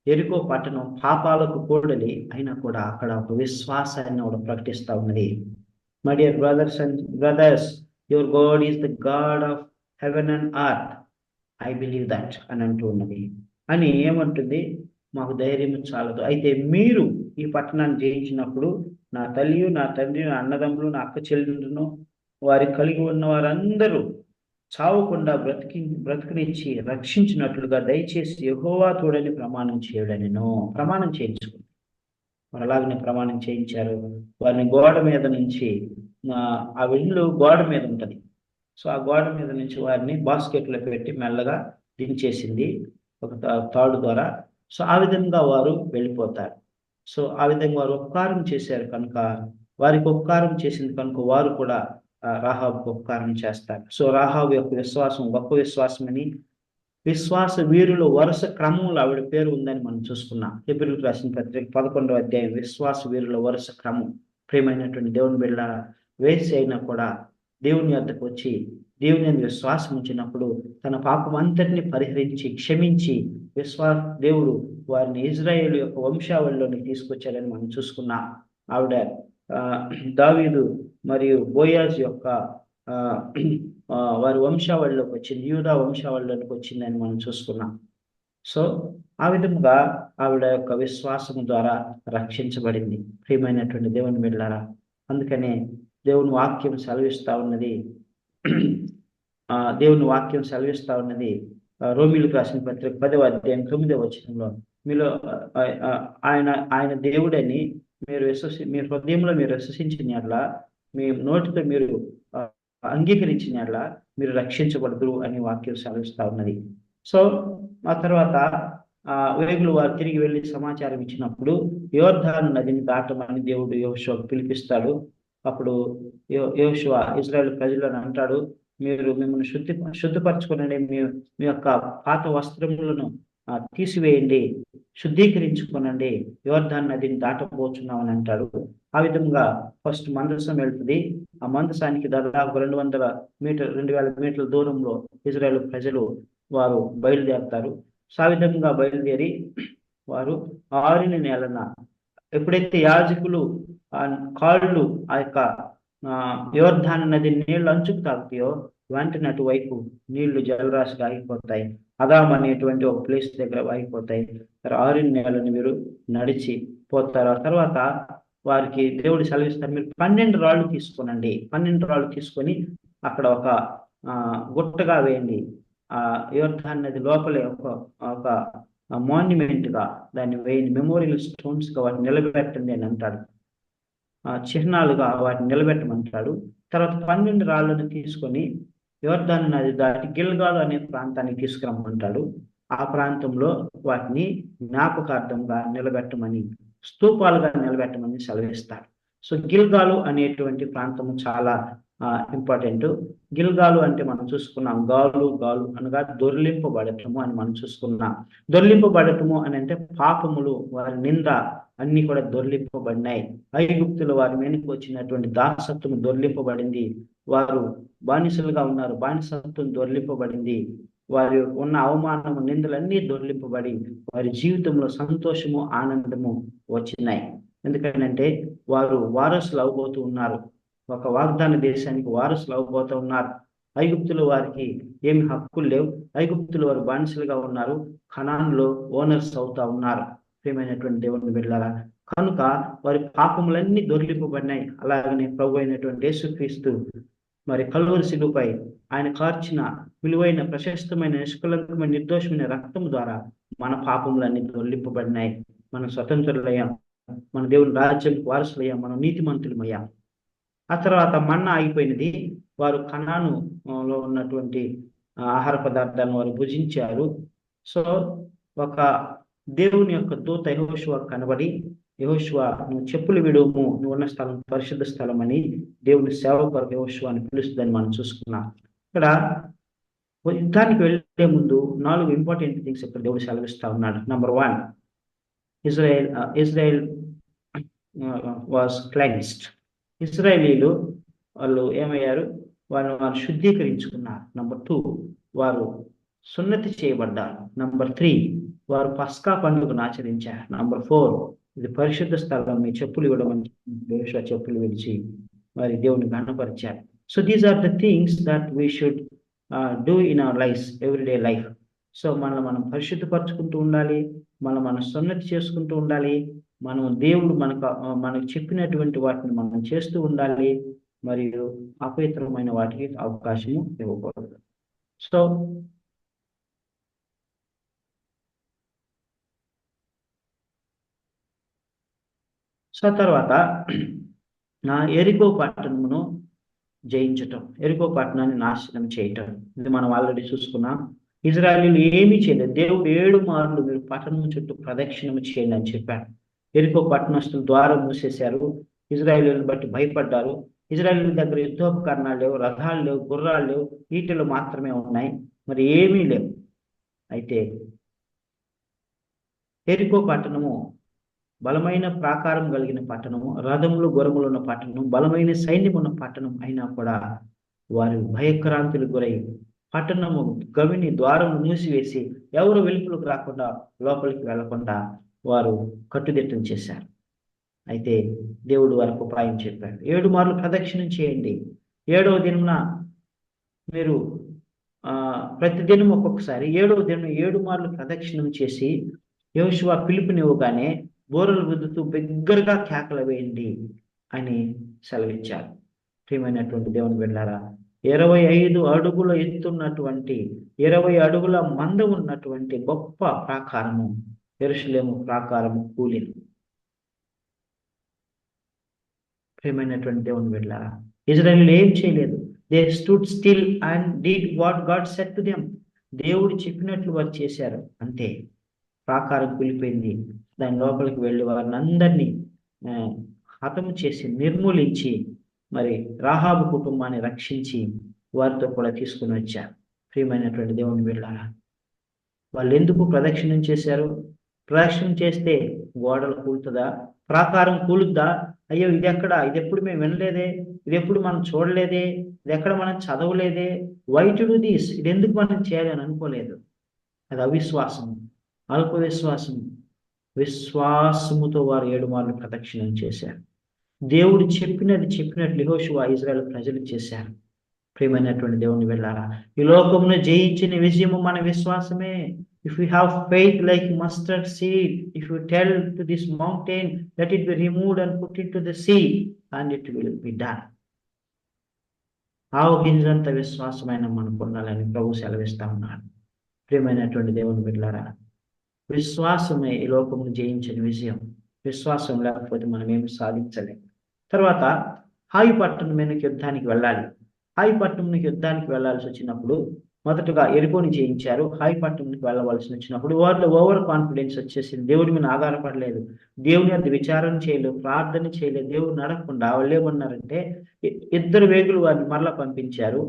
ఎరికో పట్టణం పాపాలకు కూడలి అయినా కూడా అక్కడ ఒక విశ్వాసాన్ని కూడా ప్రకటిస్తూ ఉన్నది. My dear brothers and brothers, your God is the God of heaven and earth, I believe that అని అంటూ ఉన్నది. అని ఏమంటుంది? మాకు ధైర్యం చాలదు, అయితే మీరు ఈ పట్టణాన్ని జయించినప్పుడు నా తల్లి, నా తండ్రి, నా అన్నదమ్ములు, నా అక్క చెల్లెలను, వారి కలిగి ఉన్న వారందరూ చావకుండా బ్రతుకునిచ్చి రక్షించినట్లుగా దయచేసి యెహోవా తోడని ప్రమాణం చేయడనెను. ప్రమాణం చేయించుకుంది. మరి అలాగనే ప్రమాణం చేయించారు. వారిని గోడ మీద నుంచి, ఆ ఇల్లు గోడ మీద ఉంటుంది, సో ఆ గోడ మీద నుంచి వారిని బాస్కెట్లో పెట్టి మెల్లగా దించేసింది ఒక తాడు ద్వారా. సో ఆ విధంగా వారు వెళ్ళిపోతారు. సో ఆ విధంగా వారు ఉపకారం చేశారు కనుక, వారికి ఉపకారం చేసింది కనుక వారు కూడా రాహాబుకు ఉపకారం చేస్తారు. సో రాహాబు యొక్క విశ్వాసం గొప్ప విశ్వాసమని, విశ్వాస వీరుల వరుస క్రమంలో ఆవిడ పేరు ఉందని మనం చూసుకున్నాం. హెబ్రీయులకు రాసిన పత్రిక 11వ అధ్యాయం విశ్వాస వీరుల వరుస క్రమం. ప్రియమైనటువంటి దేవుని బిడ్డ, వేసి అయినా కూడా దేవుని వద్దకు వచ్చి దేవుని యందు విశ్వాసం ఉంచినప్పుడు తన పాపం అంతటిని పరిహరించి క్షమించి దేవుడు వారిని ఇజ్రాయేల్ యొక్క వంశావళిలోకి తీసుకొచ్చారని మనం చూసుకున్నాం. ఆవిడ దావీదు మరియు బోయాజ్ యొక్క వారి వంశావళిలోకి వచ్చింది, యూదా వంశావళిలోకి వచ్చిందని మనం చూసుకున్నాం. సో ఆ విధంగా ఆవిడ యొక్క విశ్వాసం ద్వారా రక్షించబడింది. ప్రియమైనటువంటి దేవుని బిడ్డలారా, అందుకనే దేవుని వాక్యం సెలవిస్తా ఉన్నది, రోమీయులకు రాసిన పత్రిక 10వ అధ్యాయం 9వ వచనంలో, మీలో ఆయన దేవుడని మీ హృదయంలో మీరు విశ్వసించిన యెడల, మీ నోటితో మీరు అంగీకరించిన యెడల మీరు రక్షించబడదురు అని వాక్యం సెలవిస్తా ఉన్నది. సో ఆ తర్వాత వేగులు వారు తిరిగి వెళ్ళి సమాచారం ఇచ్చినప్పుడు యోర్దాను నదిని దాటమని దేవుడు యెహోషువకు పిలిపిస్తాడు. అప్పుడు యెహోషువ ఇజ్రాయేల్ ప్రజలను అంటాడు, మీరు మిమ్మల్ని శుద్ధిపరచుకునండి, మీ యొక్క పాత వస్త్రములను తీసివేయండి, శుద్ధీకరించుకునండి, యోర్దాను నదిని దాటబోచున్నామని అంటాడు. ఆ విధంగా ఫస్ట్ మందసం వెళ్తుంది. ఆ మందసానికి దాదాపు 2000 మీటర్ల దూరంలో ఇజ్రాయేల్ ప్రజలు వారు బయలుదేరుతారు. సో ఆ విధంగా బయలుదేరి వారు ఆరిన నేలన, ఎప్పుడైతే యాజకులు కాళ్ళు ఆ యొక్క యోర్దాను నది నీళ్లు అంచుకు తాకుతాయో వెంటనే అటువైపు నీళ్లు జలరాశిగా ఆగిపోతాయి. అదాం అనేటువంటి ఒక ప్లేస్ దగ్గర ఆగిపోతాయి. ఆరిన నేలని మీరు నడిచి పోతారు. ఆ తర్వాత వారికి దేవుడు సెలవిస్తారు, మీరు 12 రాళ్ళు తీసుకోనండి, 12 రాళ్ళు తీసుకొని అక్కడ ఒక గుట్టగా వేయండి, ఆ యోర్దాను నది లోపలే ఒక మాన్యుమెంట్ గా దాన్ని వేయండి, మెమోరియల్ స్టోన్స్ గా వాటిని నిలబెట్టండి అని అంటాడు, చిహ్నాలుగా వాటిని నిలబెట్టమంటాడు. తర్వాత 12 రాళ్ళను తీసుకొని యోర్దాను నది దాటి గిల్గాలు అనే ప్రాంతానికి తీసుకురమ్మంటాడు. ఆ ప్రాంతంలో వాటిని జ్ఞాపకార్థంగా నిలబెట్టమని, స్తూపాలుగా నిలబెట్టమని సెలవిస్తాడు. సో గిల్గాలు అనేటువంటి ప్రాంతము చాలా ఇంపార్టెంట్. గిల్గాలు అంటే మనం చూసుకున్నాం, గాలు అనగా దొర్లింపబడటము అని మనం చూసుకున్నాం. దొర్లింపబడటము అని అంటే పాపములు, వారి నింద అన్ని కూడా దొర్లింపబడినాయి. ఐగుప్తులు వారి మీదకి వచ్చినటువంటి దాసత్వం దొర్లింపబడింది. వారు బానిసలుగా ఉన్నారు, బానిసత్వం దొర్లింపబడింది. వారి ఉన్న అవమానము, నిందలన్నీ దొర్లింపబడి వారి జీవితంలో సంతోషము, ఆనందము వచ్చినాయి. ఎందుకంటే వారు వారసులు అవబోతూ ఉన్నారు, ఒక వాగ్దాన దేశానికి వారసులు అవబోతూ ఉన్నారు. ఐగుప్తుల వారికి ఏమి హక్కులు లేవు. ఐగుప్తుల వారు బానిసలుగా ఉన్నారు, కనాన్లో ఓనర్స్ అవుతా ఉన్నారు. ప్రియమైనటువంటి దేవుని బిడ్డలారా, కనుక వారి పాపములన్నీ దొర్లింపబడినాయి. అలాగనే ప్రభు అయినటువంటి యేసుక్రీస్తు మరి కల్వరి శిలువపై ఆయన కార్చిన విలువైన, ప్రశస్తమైన, నిష్కలంకమైన, నిర్దోషమైన రక్తం ద్వారా మన పాపములన్నీ దొర్లింపబడినాయి. మనం స్వతంత్రులయ్యాం, మన దేవుని రాజ్యం వారసులయ్యాం, మనం నీతిమంతులమయ్యాం. ఆ తర్వాత మన్నా అయిపోయినది. వారు కనానులో ఉన్నటువంటి ఆహార పదార్థాలను వారు భుజించారు. సో ఒక దేవుని యొక్క దూత యెహోషువ కనబడి, యెహోషువ నువ్వు చెప్పులు విడుము, నువ్వు ఉన్న స్థలం పరిశుద్ధ స్థలం అని దేవుని సేవ కొరకు యెహోషువ అని పిలుస్తుందని మనం చూసుకున్నాం. ఇక్కడ యుద్ధానికి వెళ్లే ముందు 4 ఇంపార్టెంట్ థింగ్స్ ఇక్కడ దేవుడు సెలవిస్తా ఉన్నాడు. Number 1, Israel was cleansed. ఇశ్రాయేలీలు వాళ్ళు ఏమయ్యారు? వారు శుద్ధీకరించుకున్నారు. నంబర్ 2, వారు సున్నతి చేయబడ్డారు. నంబర్ 3, వారు పస్కా పండుగను ఆచరించారు. నంబర్ 4, ఇది పరిశుద్ధ స్థలం, మీ చెప్పులు ఇవ్వడమని యెహోషువ చెప్పులు విడిచి వారి దేవుని గణపరిచారు. So these are the things that we should do in our life, everyday life. So మనం పరిశుద్ధపరచుకుంటూ ఉండాలి, మనం సున్నతి చేసుకుంటూ ఉండాలి, మనం దేవుడు మనకు చెప్పినటువంటి వాటిని మనం చేస్తూ ఉండాలి, మరియు అపవిత్రమైన వాటికి అవకాశము ఇవ్వకూడదు. సో తర్వాత ఎరికో పట్టణమును జయించటం, ఎరికో పట్టణాన్ని నాశనం చేయటం, ఇది మనం ఆల్రెడీ చూసుకున్నాం. ఇజ్రాయేలీలు ఏమీ చేయలేదు. దేవుడు 7 మార్లు మీరు పట్టణం చుట్టూ ప్రదక్షిణం చేయండి అని చెప్పాడు. ఎరికో పట్టణస్తులు ద్వారం మూసేశారు. ఇజ్రాయేలీలను బట్టి భయపడ్డారు. ఇజ్రాయేలీల దగ్గర యుద్ధోపకరణాలు లేవు, రథాలు లేవు, గుర్రాలు లేవు, ఈటెలు మాత్రమే ఉన్నాయి, మరి ఏమీ లేవు. అయితే ఎరికో పట్టణము బలమైన ప్రాకారం కలిగిన పట్టణము, రథములు గుర్రములు ఉన్న పట్టణం, బలమైన సైన్యం ఉన్న పట్టణం అయినా కూడా వారు భయక్రాంతులకు గురై పట్టణము గవిని ద్వారం మూసివేసి ఎవరు వెలుపులకు రాకుండా, లోపలికి వెళ్లకుండా వారు కట్టుదిట్టం చేశారు. అయితే దేవుడు వారికి ఉపాయం చెప్పాడు. 7 మార్లు ప్రదక్షిణం చేయండి. 7వ దినమున మీరు ప్రతిదినం ఒక్కొక్కసారి 7వ దినం 7 మార్లు ప్రదక్షిణం చేసి యెహోషువ పిలుపునివ్వగానే బోరలు గుద్దుతూ బిగ్గరగా కేకలు వేయండి అని సెలవిచ్చారు. ప్రియమైనటువంటి దేవుని బిడ్డలారా, 25 అడుగుల ఎత్తున్నటువంటి 20 అడుగుల మంద ఉన్నటువంటి గొప్ప ప్రాకారము, యెరూషలేము ప్రాకారము కూలింది. ప్రియమైనటువంటి దేవుని బిడ్డలారా, ఇజ్రాయేలీలు ఏం చేయలేదు. They stood still and did what God said to them. దేవుడు చెప్పినట్లు వారు చేశారు, అంతే. ప్రాకారం కూలిపోయింది. దాని లోపలికి వెళ్ళి వారిని అందరినీ హతము చేసి నిర్మూలించి మరి రాహాబు కుటుంబాన్ని రక్షించి వారితో కూడా తీసుకుని వచ్చారు. ప్రియమైనటువంటి దేవుని బిడ్డలారా, వాళ్ళు ఎందుకు ప్రదక్షిణం చేశారు? ప్రదక్షిణం చేస్తే గోడలు కూలుతుందా? ప్రాకారం కూలుద్దా? అయ్యో ఇది ఎక్కడ, ఇది ఎప్పుడు మేము వినలేదే, ఇది ఎప్పుడు మనం చూడలేదే, ఇది ఎక్కడ మనం చదవలేదే, వై టు డూ దిస్, ఇది ఎందుకు మనం చేయాలని అనుకోలేదు. అది అవిశ్వాసం, అల్ప విశ్వాసం. విశ్వాసముతో వారు 7 మార్లు ప్రదక్షిణం చేశారు. దేవుడు చెప్పినట్లు యెహోషువ ఇశ్రాయేలు ప్రజలు చేశారు. ప్రియమైనటువంటి దేవుని బిడ్డలారా, ఈ లోకమును జయించిన విజయము మన విశ్వాసమే. If we have faith like mustard seed, if you tell to this mountain, let it be removed and put into the sea, and it will be done. ఆవు గింజంత విశ్వాసమైన మనకు ఉండాలని ప్రభు సెలవిస్తా ఉన్నాడు. ప్రియమైనటువంటి దేవుని బిడ్డలారా, విశ్వాసమే ఈ లోకమును జయించిన విజయం. విశ్వాసం లేకపోతే మనం ఏమి సాధించలేము. తర్వాత హాయి పట్టణం మీదకి యుద్ధానికి వెళ్ళాలి. హాయి పట్టణంకి యుద్ధానికి వెళ్ళాల్సి వచ్చినప్పుడు మొదటగా ఎరికోని జయించారు. హాయి పట్టణంకి వెళ్ళవలసి వచ్చినప్పుడు వారిలో ఓవర్ కాన్ఫిడెన్స్ వచ్చేసింది. దేవుడి మీద ఆధారపడలేదు, దేవుని యొక్క విచారణ చేయలేదు, ప్రార్థన చేయలేదు. దేవుడు నడకుండా వాళ్ళు ఏమన్నారంటే 2 వేగులు వారిని మరలా పంపించారు.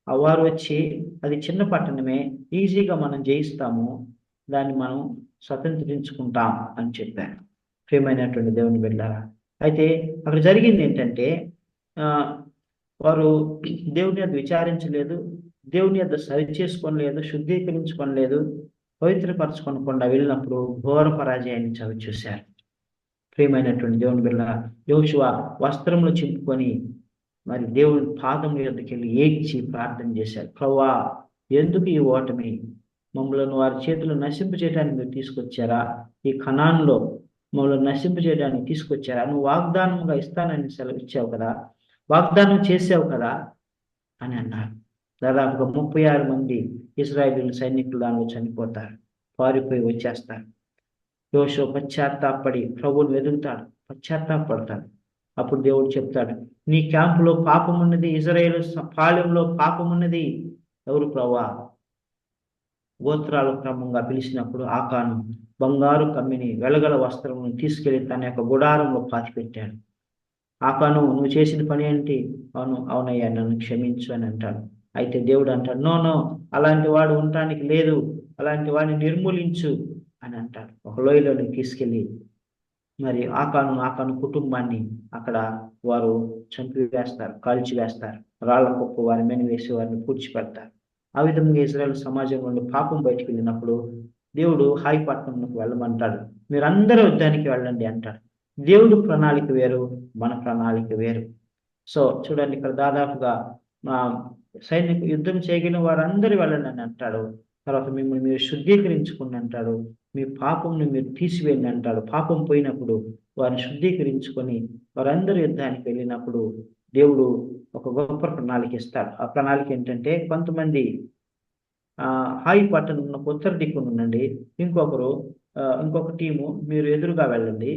వారు వచ్చి అది చిన్న పట్టణమే, ఈజీగా మనం జయిస్తాము, దాన్ని మనం స్వతంత్రించుకుంటాం అని చెప్పారు. ప్రియమైనటువంటి దేవుని బిడ్డలారా, అయితే అక్కడ జరిగింది ఏంటంటే వారు దేవుని యొక్క విచారించలేదు, దేవుని యొక్క సరి చేసుకోనలేదు, శుద్ధీకరించుకోనలేదు, పవిత్రపరచుకోనకుండా వెళ్ళినప్పుడు ఘోర పరాజయాన్ని చవి చూశారు. ప్రియమైనటువంటి దేవుని బిడ్డలారా, యెహోషువ వస్త్రములు చింపుకొని మరి దేవుని పాదం యొద్దకు వెళ్ళి ఏడ్చి ప్రార్థన చేశారు. ప్రభువా, ఎందుకు ఈ ఓటమి? మమ్మల్ని వారి చేతులు నశింపు చేయడానికి మీరు తీసుకొచ్చారా? ఈ కనాన్లో మమ్మల్ని నశింపు చేయడానికి తీసుకొచ్చారా? నువ్వు వాగ్దానంగా ఇస్తానని సెలవిచ్చావు కదా, వాగ్దానం చేసావు కదా అని అన్నారు. దాదాపుగా 36 మంది ఇశ్రాయేలీయుల సైనికులు దానిలో చనిపోతారు, పారిపోయి వచ్చేస్తారు. యోషువ పశ్చాత్తాపడి ప్రభువుని వెతుకుతాడు, పశ్చాత్తాపడతాడు. అప్పుడు దేవుడు చెప్తాడు, నీ క్యాంపులో పాపం ఉన్నది, ఇజ్రాయేలు పాళెంలో పాపం ఉన్నది. ఎవరు ప్రభువా? గోత్రాల క్రమంగా పిలిచినప్పుడు ఆకాను బంగారు కమ్మిని వెలగల వస్త్రమును తీసుకెళ్లి తన యొక్క గుడారంలో పాతిపెట్టాడు. ఆకాను, నువ్వు చేసిన పని ఏంటి? అవునయ్యా, నన్ను క్షమించు అని అంటాడు. అయితే దేవుడు అంటాడు, నో, అలాంటి వాడు ఉండటానికి లేదు, అలాంటి వాడిని నిర్మూలించు అని అంటాడు. ఒక లోయలోని తీసుకెళ్ళి మరి ఆకాను కుటుంబాన్ని అక్కడ వారు చంపివేస్తారు, కాల్చివేస్తారు. రాళ్ల కుప్ప వారి మీద వేసి వారిని పూడ్చిపెడతారు. ఆ విధంగా ఇజ్రాయెల్ సమాజం నుండి పాపం బయటికి వెళ్ళినప్పుడు దేవుడు హాయి పట్టణంలోకి వెళ్ళమంటాడు. మీరందరూ యుద్ధానికి వెళ్ళండి అంటాడు. దేవుడు ప్రణాళిక వేరు, మన ప్రణాళిక వేరు. సో చూడండి, ఇక్కడ దాదాపుగా సైనికు యుద్ధం చేయగలిగిన వారందరూ వెళ్ళండి అని అంటాడు. తర్వాత మిమ్మల్ని మీరు శుద్ధీకరించుకుని అంటాడు. మీ పాపంని మీరు తీసివేయండి అంటాడు. పాపం పోయినప్పుడు వారిని శుద్ధీకరించుకొని వారందరూ యుద్ధానికి వెళ్ళినప్పుడు దేవుడు ఒక గొప్ప ప్రణాళిక ఇస్తాడు. ఆ ప్రణాళిక ఏంటంటే, కొంతమంది హాయి పట్టణంలో ఉత్తర దిక్కున ఉండండి, ఇంకొక టీము మీరు ఎదురుగా వెళ్ళండి.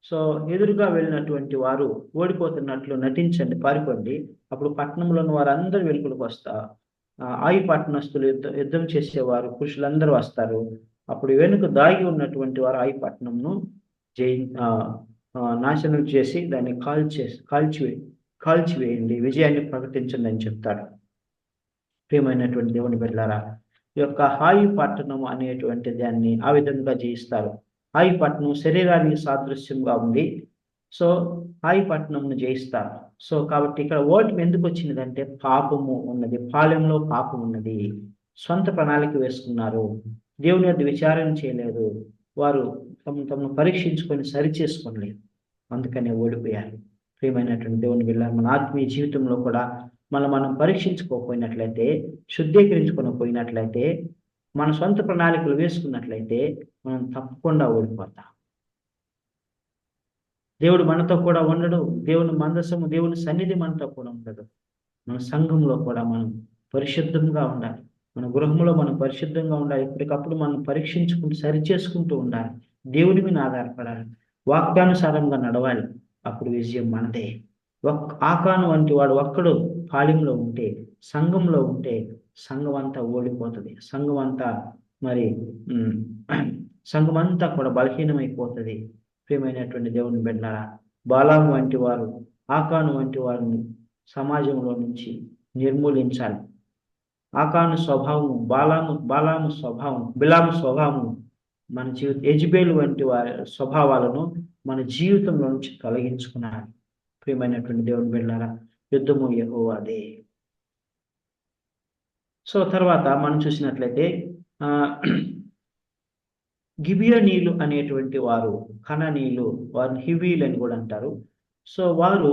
సో ఎదురుగా వెళ్ళినటువంటి వారు ఓడిపోతున్నట్లు నటించండి, పారిపోండి. అప్పుడు పట్టణంలోని వారందరూ వెలుగులకు వస్తారు. ఆయి పట్టణస్తులు యుద్ధం చేసేవారు పురుషులందరూ వస్తారు. అప్పుడు వెనుక దాగి ఉన్నటువంటి వారు ఆయి పట్టణంను నాశనం చేసి దాన్ని కాల్చివేయండి, విజయాన్ని ప్రకటించండి అని చెప్తాడు. ప్రియమైనటువంటి దేవుని బిడ్డలారా, ఈ యొక్క హాయి పట్టణం అనేటువంటి దాన్ని ఆ విధంగా జయిస్తారు. హాయి పట్టణం శరీరానికి సాదృశ్యంగా ఉంది. సో హాయి పట్టణంను జయిస్తారు. సో కాబట్టి ఇక్కడ ఓటమి ఎందుకు వచ్చినదంటే, పాపము ఉన్నది, పాలెంలో పాపం ఉన్నది. సొంత ప్రణాళిక వేసుకున్నారు, దేవుని యొద్ద విచారణ చేయలేదు, వారు తమను పరీక్షించుకొని సరిచేసుకోలేదు, అందుకనే ఓడిపోయారు. ప్రియమైనటువంటి దేవుని బిడ్డలారా, మన ఆత్మీయ జీవితంలో కూడా మనం పరీక్షించుకోకపోయినట్లయితే, శుద్ధీకరించుకోకపోయినట్లయితే, మన సొంత ప్రణాళికలు వేసుకున్నట్లయితే మనం తప్పకుండా ఓడిపోతాం. దేవుడు మనతో కూడా ఉండడు, దేవుని మందసము, దేవుని సన్నిధి మనతో కూడా ఉండదు. మన సంఘంలో కూడా మనం పరిశుద్ధంగా ఉండాలి, మన గృహంలో మనం పరిశుద్ధంగా ఉండాలి. ఎప్పటికప్పుడు మనం పరీక్షించుకుంటూ సరిచేసుకుంటూ ఉండాలి, దేవుని మీద ఆధారపడాలి, వాక్యానుసారంగా నడవాలి. అప్పుడు విజయం మనదే. ఆకాను వంటి వాడు ఒక్కడు పాళెంలో ఉంటే, సంఘంలో ఉంటే సంఘం అంతా ఓడిపోతుంది. సంఘం అంతా కూడా బలహీనమైపోతుంది. ప్రియమైనటువంటి దేవుని బిడ్డలారా, బాలాము వంటి వారు, ఆకాను వంటి వారిని సమాజంలో నుంచి నిర్మూలించాలి. ఆకాను స్వభావము, బిలాము స్వభావము మన యెజెబెలు వంటి వారి స్వభావాలను మన జీవితంలో నుంచి తొలగించుకున్నాలి. ప్రియమైనటువంటి దేవుని బిడ్డలారా, యుద్ధము యెహోవాదే. సో తర్వాత మనం చూసినట్లయితే గిబియోనీయులు అనేటువంటి వారు, కనానీయులు, వారిని హివీలు అని కూడా అంటారు. సో వారు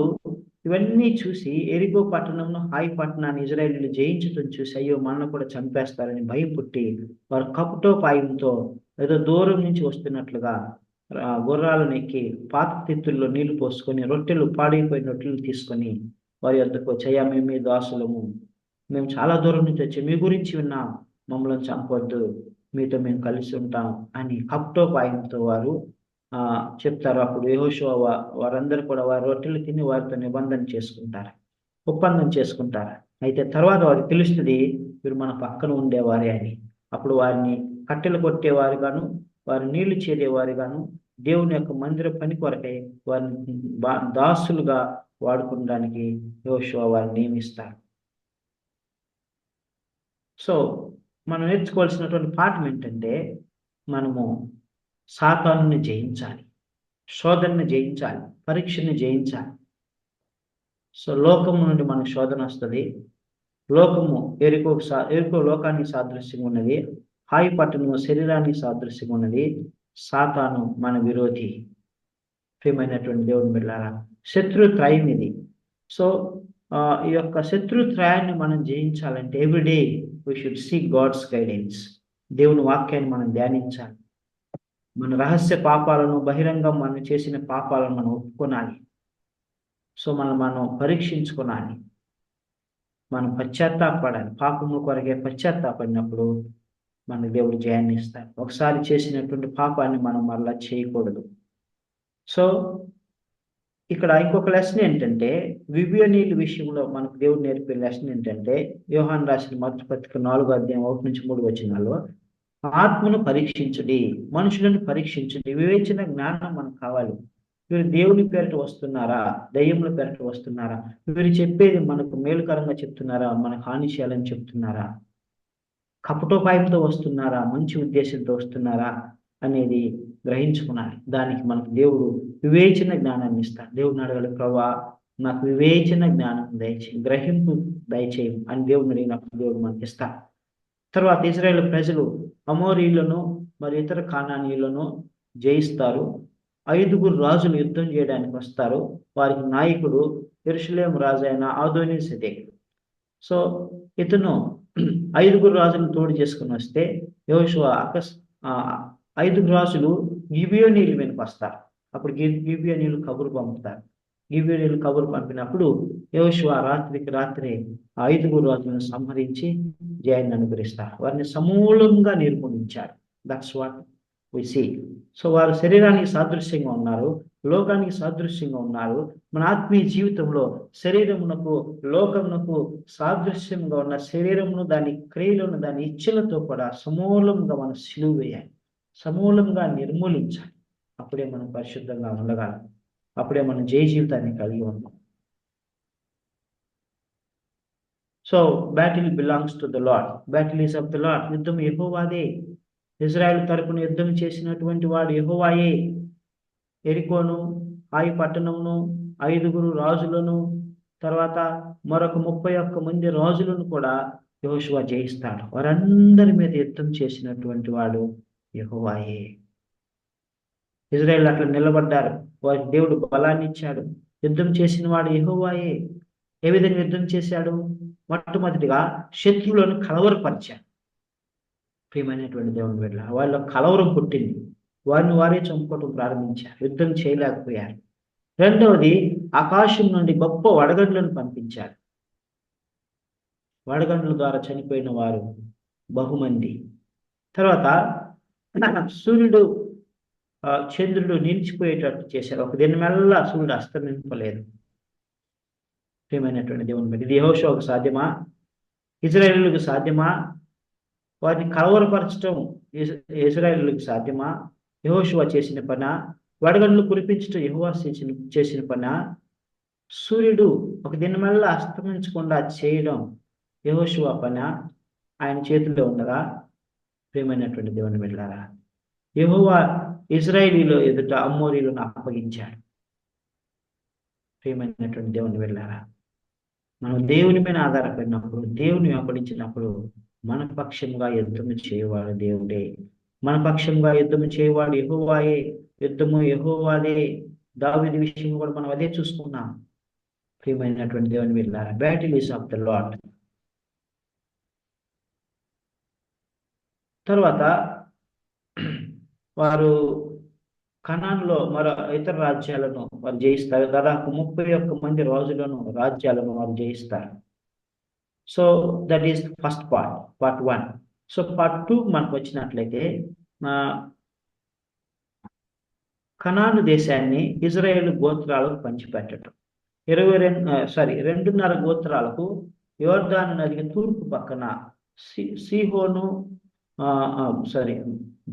ఇవన్నీ చూసి ఎరికో పట్టణంలో హాయి పట్టణాన్ని ఇజ్రాయేలీయులు జయించడం చూసి, అయ్యో మనల్ని కూడా చంపేస్తారని భయం పుట్టి, వారు కపటోపాయంతో ఏదో దూరం నుంచి వస్తున్నట్లుగా గుర్రాలను ఎక్కి పాత తిత్తుల్లో నీళ్లు పోసుకొని పాడైపోయిన రొట్టెలు తీసుకొని వారి యొద్దకు వచ్చి, అయ్యా మేము మీ దాసులము, మేము చాలా దూరం నుంచి వచ్చి మీ గురించి విన్నాం, మమ్మల్ని చంపొద్దు, మీతో మేము కలిసి ఉంటాం అని కపటోపాయంతో వారు చెప్తారు. అప్పుడు యెహోషువ వారందరూ కూడా వారి రొట్టెలు తిని వారితో ఒప్పందం చేసుకుంటారు. అయితే తర్వాత వారికి తెలుస్తుంది, వీరు మన పక్కన ఉండేవారే అని. అప్పుడు వారిని కట్టెలు కొట్టేవారు గాను, వారి నీళ్లు చేరేవారు గాను, దేవుని యొక్క మందిర పని కొరకై వారిని దాసులుగా వాడుకోవడానికి యెహోషువ వారిని నియమిస్తారు. సో మనం నేర్చుకోవాల్సినటువంటి పాఠం ఏంటంటే, మనము సాతానుని జయించాలి, శోధనని జయించాలి, పరీక్షని జయించాలి. సో లోకము నుండి మనకు శోధన వస్తుంది. లోకము ఎరుకో లోకానికి సాదృశ్యంగా ఉన్నది, హాయి పట్టణము శరీరానికి సాదృశ్యంగా ఉన్నది. సాతాను మన విరోధి. ప్రియమైనటువంటి దేవుని బిడ్డలారా, శత్రుత్రయం ఇది. సో ఈ యొక్క శత్రుత్రయాన్ని మనం జయించాలంటే everyday we should seek God's guidance. దేవుని వాక్యాన్ని మనం ధ్యానించాలి. మన రహస్య పాపాలను, బహిరంగం మనం చేసిన పాపాలను మనం ఒప్పుకోనాలి. సో మనం పరీక్షించుకోనాలి. మనం పశ్చాత్తాపడాలి. పాపము కొరకే పశ్చాత్తాపడినప్పుడు మన దేవుడు జయాన్ని ఇస్తాడు. ఒకసారి చేసినటువంటి పాపాన్ని మనం మరలా చేయకూడదు. సో ఇక్కడ ఇంకొక లెసన్ ఏంటంటే, విబియోనీయుల విషయంలో మనకు దేవుడు నేర్పే లెసన్ ఏంటంటే, యోహాను రాసిన మొదటి పత్రిక 4వ అధ్యాయం 1-3 వచనాల్లో, ఆత్మను పరీక్షించుడి, మనుషులను పరీక్షించుడి, వివేచన జ్ఞానం మనకు కావాలి. వీరు దేవుని పేరిట వస్తున్నారా, దయ్యముల పేరిట వస్తున్నారా, వీరు చెప్పేది మనకు మేలుకరంగా చెప్తున్నారా, మనకు హాని చేయాలని చెప్తున్నారా, కపటోపాయంతో వస్తున్నారా, మంచి ఉద్దేశంతో వస్తున్నారా అనేది గ్రహించుకున్నాలి. దానికి మనకు దేవుడు వివేచన జ్ఞానాన్ని ఇస్తాడు. దేవుడిని అడగాలి, ప్రభువా నాకు వివేచన జ్ఞానం దయచేయి, గ్రహింపు దయచేయి అని దేవుడిని అడిగినప్పుడు దేవుడు మనకి ఇస్తాడు. తర్వాత ఇశ్రాయేలు ప్రజలు అమోరీయులను మరి ఇతర కానానీయులను జయిస్తారు. 5 రాజులు యుద్ధం చేయడానికి వస్తారు. వారికి నాయకుడు యెరూషలేము రాజు అయిన అదోనీసెదెకు. సో ఇతను 5 రాజులను తోడు చేసుకుని వస్తే యెహోషువ 5 రాజులు గిబియోనీయుల మీదకి వస్తారు. అప్పుడు గిబియోనీయులు కబురు పంపుతారు. గిబియోనీయులు కబురు పంపినప్పుడు యెహోషువ రాత్రికి రాత్రి 5 రాజులను సంహరించి జయాన్ని అనుగ్రహిస్తారు. వారిని సమూలంగా నిర్మూలించారు. That's what we see. So వారు శరీరానికి సాదృశ్యంగా ఉన్నారు, లోకానికి సాదృశ్యంగా ఉన్నారు. మన ఆత్మీయ జీవితంలో శరీరమునకు, లోకమునకు సాదృశ్యంగా ఉన్న శరీరమును, దాని క్రియలను, దాని ఇచ్చలతో కూడా సమూలంగా మనం సిలువ వేయాలి, సమూలంగా నిర్మూలించాలి. అప్పుడే మనం పరిశుద్ధంగా ఉండగలం. అప్పుడే మనం జయ జీవితాన్ని కలిగి ఉన్నాం. So battle belongs to the lord, battle is of the lord. యుద్ధం యెహోవాదే. ఇజ్రాయెల్ తరపున యుద్ధం చేసినటువంటి వాడు యెహోవాయే. ఎరికోను, హాయి పట్టణమును, 5 రాజులను, తర్వాత మరొక 31 మంది రాజులను కూడా యెహోషువ జయిస్తాడు. వారందరి మీద యుద్ధం చేసినటువంటి వాడు యెహోవాయే. ఇజ్రాయెల్ అట్లా నిలబడ్డారు. వారికి దేవుడు బలాన్ని ఇచ్చాడు. యుద్ధం చేసిన వాడు యెహోవాయే. ఏ విధంగా యుద్ధం చేశాడు? మొట్టమొదటిగా శత్రువులను కలవరపరిచాడు. ప్రియమైనటువంటి దేవుని బిడ్డల, వాళ్ళ కలవరం పుట్టింది. వారిని వారే చంపుకోవడం ప్రారంభించారు. యుద్ధం చేయలేకపోయారు. రెండవది, ఆకాశం నుండి గొప్ప వడగండ్లను పంపించారు. వడగండ్ల ద్వారా చనిపోయిన వారు బహుమంది. తర్వాత సూర్యుడు, చంద్రుడు నిలిచిపోయేటట్టు చేశారు. ఒక దినమెల్లా సూర్యుడు అస్తమింపలేదు. ప్రియమైనటువంటి దేవుని బిడ్డ, ఇది యెహోషువకు సాధ్యమా? ఇశ్రాయేలులకు సాధ్యమా? వారిని కలవరపరచడం ఇశ్రాయేలులకు సాధ్యమా? యెహోషువ చేసిన పనా? వడగండ్లు కురిపించడం యెహోవా చేసిన పనా? సూర్యుడు ఒక దినమల్లా అస్తమించకుండా చేయడం యెహోషువ పనా? ఆయన చేతుల్లో ఉండగా? ప్రియమైనటువంటి దేవుని బిడ్డలారా, యెహోవా ఇశ్రాయేలీయుల ఎదుట అమోరీయులను అప్పగించాడు. ప్రియమైనటువంటి దేవుని బిడ్డలారా, మనం దేవుని మీద ఆధారపడినప్పుడు, దేవుని వెంబడించినప్పుడు మన పక్షంగా యుద్ధము చేయవాడు దేవుడే. మన పక్షంగా యుద్ధము చేయవాడు యెహోవాయే. యుద్ధము యెహోవాదే. దావీదు విషయం కూడా మనం అదే చూసుకున్నాం. ప్రియమైనటువంటి దేవుని బిడ్డలారా, battle is of the lord. తర్వాత వారు కనాన్లో మరో ఇతర రాజ్యాలను వారు జయిస్తారు. దాదాపు 31 మంది రాజ్యాలను వారు జయిస్తారు. So that is first part 1. So part 2 మనకు వచ్చినట్లయితే, కనాను దేశాన్ని ఇజ్రాయేలు గోత్రాలకు పంచిపెట్టడం. 2.5 గోత్రాలకు యోర్దాను నదికి తూర్పు పక్కన సీహోను,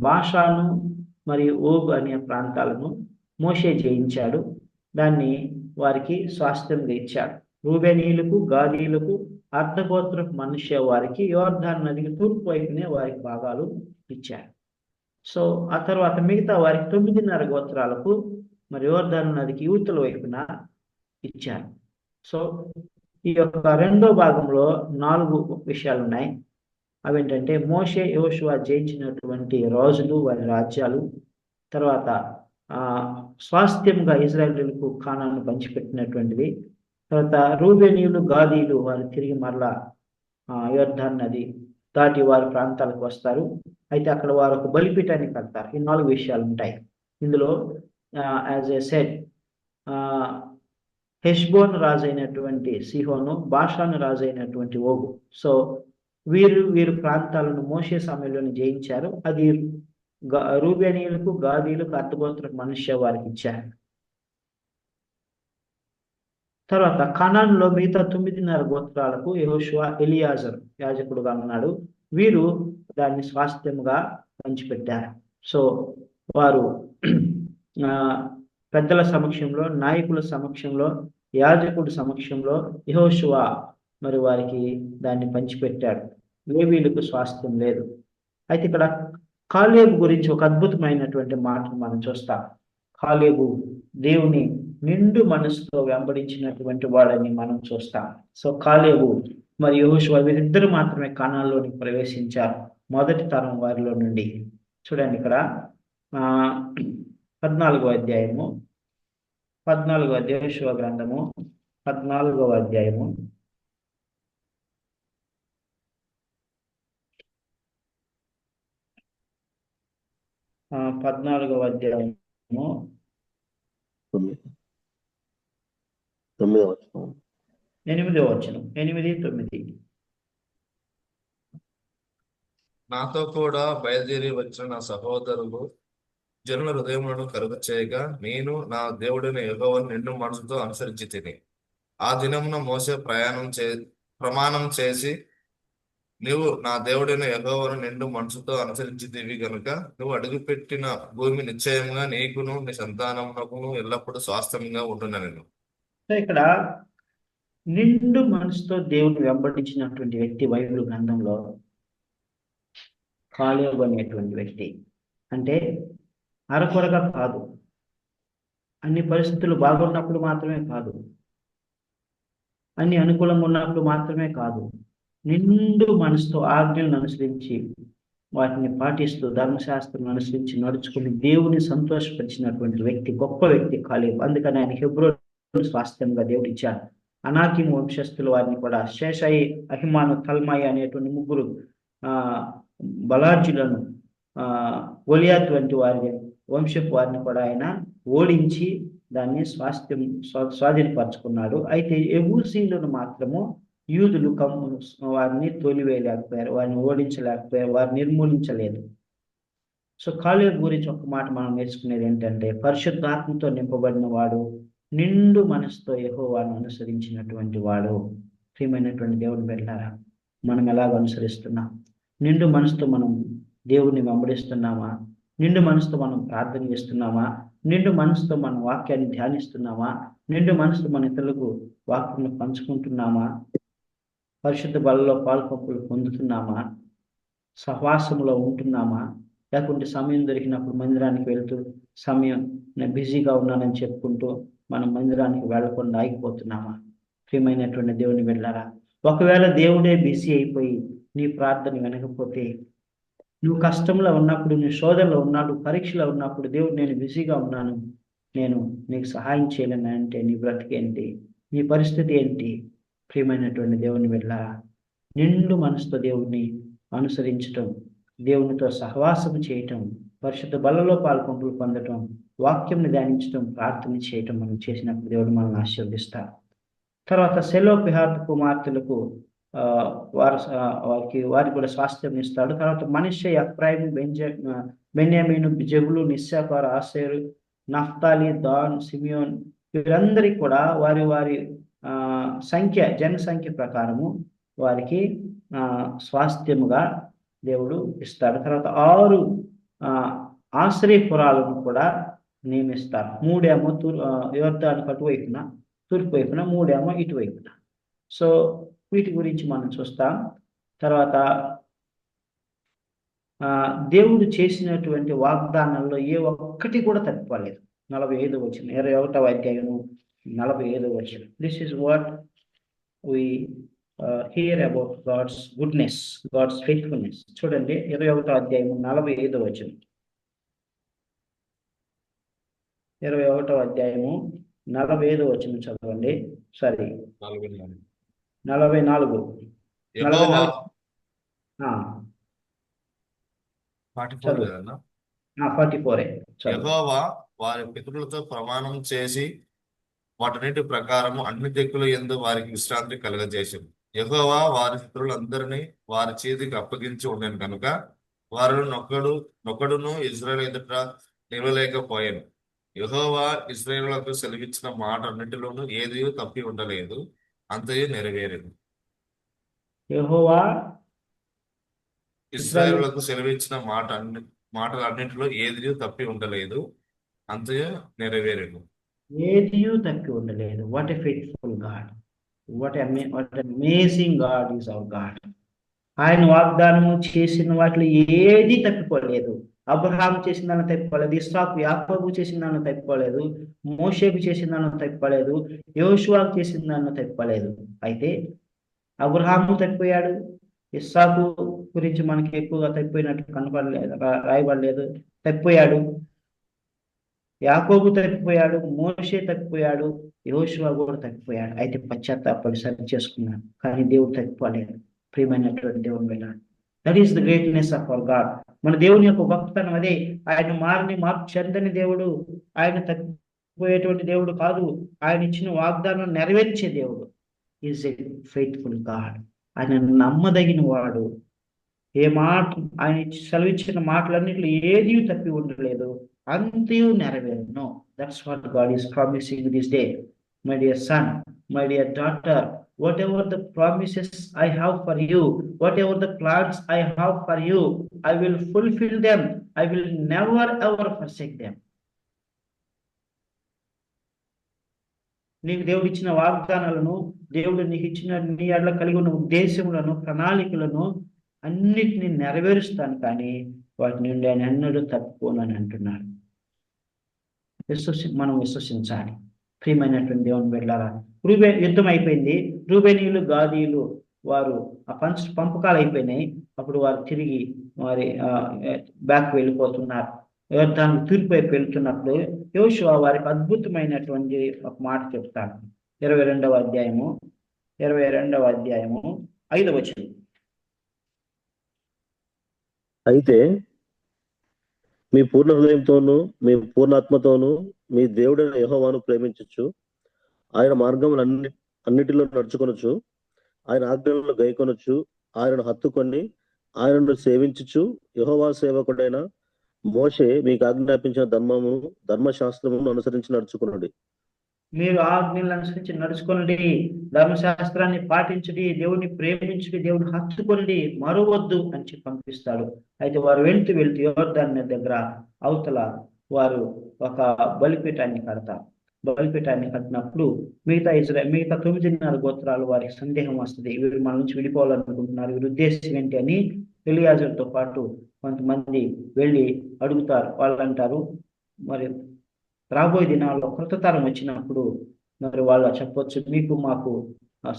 బాషాను మరియు ఓగు అనే ప్రాంతాలను మోషే జయించాడు. దాన్ని వారికి స్వాస్థ్యంగా ఇచ్చాడు. రూబేనీయులకు, గాదీయులకు, అర్ధగోత్రపు మనుష్య వారికి యోర్దాను నదికి తూర్పు వైపునే వారికి భాగాలు ఇచ్చాడు. సో ఆ తర్వాత మిగతా వారికి 9.5 గోత్రాలకు మరి యోర్దాను నదికి యువతల వైపున ఇచ్చారు. సో ఈ యొక్క రెండో భాగంలో 4 విషయాలు ఉన్నాయి. అవేంటంటే, మోషే యెహోషువ జయించినటువంటి రాజులు, వారి రాజ్యాలు, తర్వాత స్వాస్థ్యంగా ఇశ్రాయేలీయులకు కానాను పంచిపెట్టినటువంటిది, తర్వాత రూబేనీయులు గాదీయులు వారు తిరిగి మరలా యోర్దాను నది దాటి వారి ప్రాంతాలకు వస్తారు. అయితే అక్కడ వారు ఒక బలిపీఠాన్ని కడతారు. ఈ 4 విషయాలు ఉంటాయి ఇందులో. యాజ్ ఏ సెడ్, హెష్బోన్ రాజు అయినటువంటి సిహోను, బాషాను రాజు అయినటువంటి ఓగు. సో వీరు ప్రాంతాలను మోషే సమయంలోనే జయించారు. అది రూబేనీయులకు గాదీయులకు అర్థగోత్ర మనుష్య వారికి ఇచ్చారు. తర్వాత కనానులో మిగతా 9.5 గోత్రాలకు యెహోషువ ఎలియాజరు యాజకుడుగా ఉన్నాడు. వీరు దాన్ని స్వాస్థ్యముగా పంచిపెట్టారు. సో వారు పెద్దల సమక్షంలో, నాయకుల సమక్షంలో, యాజకుడి సమక్షంలో యెహోషువ మరి వారికి దాన్ని పంచిపెట్టాడు. లేవీయులకు స్వాస్థ్యం లేదు. అయితే ఇక్కడ కాలేబు గురించి ఒక అద్భుతమైనటువంటి మాటను మనం చూస్తాం. కాలేబు దేవుని నిండు మనసుతో వెంబడించినటువంటి వాడని మనం చూస్తాం. సో కాలేబు మరి యెహోషువ వీరిద్దరు మాత్రమే కానాన్లోనికి ప్రవేశించారు, మొదటి తరం వారిలో నుండి. చూడండి ఇక్కడ 14వ అధ్యాయము, యెహోషువ గ్రంథము 14వ అధ్యాయము 14వ అధ్యాయము 8వ వచనం, 8, 9. నాతో కూడా బయలుదేరి వచ్చిన నా సహోదరులు జనుల హృదయములను కలుగ చేయగా నేను నా దేవుడైన యెహోవాను నిండు మనసుతో అనుసరించి తిని. ఆ దినమున మోసే ప్రమాణం చేసి, నీవు నా దేవుడైన యెహోవాను నిండు మనసుతో అనుసరించితివి గనుక నువ్వు అడుగుపెట్టిన భూమి నిశ్చయంగా నీకును నీ సంతానమునకును ఎల్లప్పుడూ స్వాస్థ్యంగా ఉంటున్నాను. ఇక్కడ నిండు మనసుతో దేవుని వెంబడించినటువంటి వ్యక్తి బైబిల్ గ్రంథంలో కాలేబు అనేటువంటి వ్యక్తి. అంటే అరకొరగా కాదు, అన్ని పరిస్థితులు బాగున్నప్పుడు మాత్రమే కాదు, అన్ని అనుకూలంగా ఉన్నప్పుడు మాత్రమే కాదు, నిండు మనసుతో ఆజ్ఞలను అనుసరించి వాటిని పాటిస్తూ ధర్మశాస్త్రం అనుసరించి నడుచుకుని దేవుని సంతోషపరిచినటువంటి వ్యక్తి, గొప్ప వ్యక్తి కాలేబు. అందుకని ఆయన హెబ్రోను స్వాస్థ్యంగా దేవుడు ఇచ్చాడు. అనాకిము వంశస్థులు వారిని కూడా, శేషయి, అహిమాను, తల్మాయి అనేటువంటి 3 బలార్జులను, గొలియాత్ వంటి వారి వంశపు వారిని కూడా ఆయన ఓడించి దాన్ని స్వాధీనపరచుకున్నాడు. అయితే యెబూసీయులను మాత్రము యూదులు వారిని తోలివేయలేకపోయారు, వారిని ఓడించలేకపోయారు, వారిని నిర్మూలించలేదు. సో కాలేబు గురించి ఒక మాట మనం నేర్చుకునేది ఏంటంటే, పరిశుద్ధాత్మతో నింపబడిన వాడు, నిండు మనసుతో యెహోవాను అనుసరించినటువంటి వాడు. ప్రియమైనటువంటి దేవుని బిడ్డలారా, మనం ఎలాగ అనుసరిస్తున్నాం? నిండు మనసుతో మనం దేవుని వెంబడిస్తున్నామా? నిండు మనసుతో మనం ప్రార్థన చేస్తున్నామా? నిండు మనసుతో మనం వాక్యాన్ని ధ్యానిస్తున్నామా? నిండు మనసుతో మన ఇతరులకు వాక్యాన్ని పంచుకుంటున్నామా? పరిశుద్ధ బలలో పాల్పంపులు పొందుతున్నామా? సహవాసంలో ఉంటున్నామా? లేకుంటే సమయం దొరికినప్పుడు మందిరానికి వెళ్తూ సమయం నేను బిజీగా ఉన్నానని చెప్పుకుంటూ మనం మందిరానికి వెళ్లకుండా ఆగిపోతున్నామా? ప్రియమైనటువంటి దేవుని బిడ్డలారా, ఒకవేళ దేవుడే బిజీ అయిపోయి నీ ప్రార్థన వినకపోతే, నువ్వు కష్టంలో ఉన్నప్పుడు, నీ శోధనలో ఉన్నప్పుడు, పరీక్షలో ఉన్నప్పుడు దేవుడు నేను బిజీగా ఉన్నాను, నేను నీకు సహాయం చేయలేను అంటే నీ బ్రతికేంటి? నీ పరిస్థితి ఏంటి? ప్రియమైనటువంటి దేవుని బిడ్డలారా, నిండు మనసుతో దేవుడిని అనుసరించటం, దేవునితో సహవాసం చేయటం, పరిశుద్ధ బలలో పాల్పంపులు పొందటం, వాక్యంని ధ్యానించటం, ప్రార్థన చేయటం మనం చేసినప్పుడు దేవుడు మనల్ని ఆశీర్వదిస్తాడు. తర్వాత సెలోపిహాతు కుమార్తెలకు వారికి కూడా స్వాస్థ్యం ఇస్తాడు. తర్వాత మనష్షే, ఎఫ్రాయిము, బెన్యామీను, జెబులూను, ఇశ్శాఖారు, ఆషేరు, నఫ్తాలి, దాన్, సిమియోన్ వీరందరికీ కూడా వారి వారి జనసంఖ్య ప్రకారము వారికి స్వాస్థ్యముగా దేవుడు ఇస్తాడు. తర్వాత 6 ఆశ్రయపురాలను కూడా నియమిస్తారు. 3 ఏమో యోర్దానుకు అటువైపున, తూర్పు వైపున, 3 ఏమో ఇటువైపున. సో వీటి గురించి మనం చూస్తాం. తర్వాత దేవుడు చేసినటువంటి వాగ్దానాల్లో ఏ ఒక్కటి కూడా తప్పిపోలేదు. 45వ వచనం, 21వ అధ్యాయము 45వ వచనం. This is what we hear about God's goodness, God's faithfulness. చూడండి 21వ అధ్యాయము 45వ వచనం. 21వ అధ్యాయము 45 చదవండి. సారీ, 44. 44. యెహోవా 44. 44 చదువు. కదన్నా. 44 చదువు. యెహోవా వారి పితరులతో ప్రమాణం చేసి వాటన్నిటి ప్రకారము అన్ని దిక్కుల యందు వారికి విశ్రాంతి కలుగజేసింది. యెహోవా వారి పితరులందరినీ వారి చేతికి అప్పగించి ఉండేను కనుక వారిలో నొక్కడును ఇజ్రాయేల్ ఎదుట నిలవలేకపోయాను. యెహోవా ఇశ్రాయేలులకు సెలవిచ్చిన మాట అన్నిటిలోనూ ఏది తప్పి ఉండలేదు, అంతయు నెరవేరింది. యెహోవా ఇశ్రాయేలు ఇశ్రాయేలులకు సెలవిచ్చిన మాటలన్నిటిలో ఏది తప్పి ఉండలేదు, అంతయు నెరవేరింది. ఏదియూ తప్పి ఉండలేదు. What a faithful God, what amazing God is our God. ఆయన వాగ్దానము చేసిన వాటిలో ఏది తప్పిపోలేదు. అబ్రహాం చేసిన దాన్ని తప్పిపోలేదు, ఇస్సాకు యాకోబు చేసిన దాన్ని తప్పిపోలేదు, మోషేకు చేసిన దాన్ని తప్పిపోలేదు, యోషువాకు చేసిన దాన్ని తప్పిపోలేదు. అయితే అబ్రహాము తప్పిపోయాడు, ఇస్సాకు గురించి మనకి ఎక్కువగా తప్పిపోయినట్టు కనపడలేదు, రాయబడలేదు, తప్పిపోయాడు. యాకోబు తప్పిపోయాడు, మోషే తప్పిపోయాడు, యోషువ కూడా తప్పిపోయాడు. అయితే పశ్చాత్తాపడి సరి చేసుకున్నాడు, కానీ దేవుడు తప్పిపోలేదు. ప్రియమైనటువంటి దేవుని వెళ్ళాడు. That is the greatness of our God. మన దేవుని యొక్క గొప్పతనం అదే. ఆయన మార్పు చెందని దేవుడు, ఆయన తప్పిపోయేటువంటి దేవుడు కాదు. ఆయన ఇచ్చిన వాగ్దానం నెరవేర్చే దేవుడు. Is a faithful God. ఆయన నమ్మదగిన వాడు. ఏ మాట ఆయన సెలవిచ్చిన మాటలన్నింటిలో ఏది తప్పి ఉండలేదు, అంతయు నెరవేరును. That's what God is promising this day. My dear son, my dear daughter, whatever the promises I have for you, whatever the plans I have for you, I will fulfil them. I will never ever forsake them. నీకు దేవుడు ఇచ్చిన వాగ్దానాలను, దేవుడు నీకు ఇచ్చిన నీ ఎడల కలిగి ఉన్న ఉద్దేశములను, ప్రణాళికలను అన్నిటిని నెరవేరుస్తాను, కానీ వాటి నుండి ఆయన ఎన్నడూ తప్పుకోనని అంటున్నాడు. మనం విశ్వసించాలి. ప్రియమైనటువంటి దేవుని బిడ్డలారా, యుద్ధం అయిపోయింది. రూబేనీయులు, గాదీయులు వారు ఆ పంపకాలు అయిపోయినాయి. అప్పుడు వారు తిరిగి వారి బ్యాక్ వెళ్ళిపోతున్నారు. యుద్ధానికి తూర్పు వైపు వెళ్తున్నప్పుడు యోషువ వారికి అద్భుతమైనటువంటి ఒక మాట చెప్తాడు. 22వ అధ్యాయము 5వ వచనం. అయితే మీ పూర్ణ హృదయంతోనూ మీ పూర్ణాత్మతోనూ మీ దేవుడైన యెహోవాను ప్రేమించచ్చు, ఆయన అన్నిటిలో నడుచుకొనొచ్చు, ఆయన ఆజ్ఞలను గైకొనొచ్చు, ఆయనను హత్తుకొని ఆయనను సేవించుచు యెహోవా సేవకుడైన మోషే మీకు ఆజ్ఞాపించిన ధర్మశాస్త్రమును అనుసరించి నడుచుకునండి. మీరు ఆజ్ఞలను అనుసరించి నడుచుకోండి, ధర్మశాస్త్రాన్ని పాటించడి, దేవుని ప్రేమించడి, దేవుని హత్తుకొండి, మరువద్దు అని చెప్పి పంపిస్తాడు. అయితే వారు వెళ్తూ యోర్దాను దగ్గర అవతల వారు ఒక బలిపీఠాన్ని కడతారు. బలిపీఠాన్ని కట్టినప్పుడు మిగతా 9 గోత్రాలు వారికి సందేహం వస్తుంది. వీరు మన నుంచి విడిపోవాలనుకుంటున్నారు, వీరి ఉద్దేశం ఏంటి అని ఎలియాజరుతో పాటు కొంతమంది వెళ్ళి అడుగుతారు. వాళ్ళు అంటారు, మరి రాబోయే దినాల్లో కొత్త తరం వచ్చినప్పుడు మరి వాళ్ళు చెప్పొచ్చు, మీకు మాకు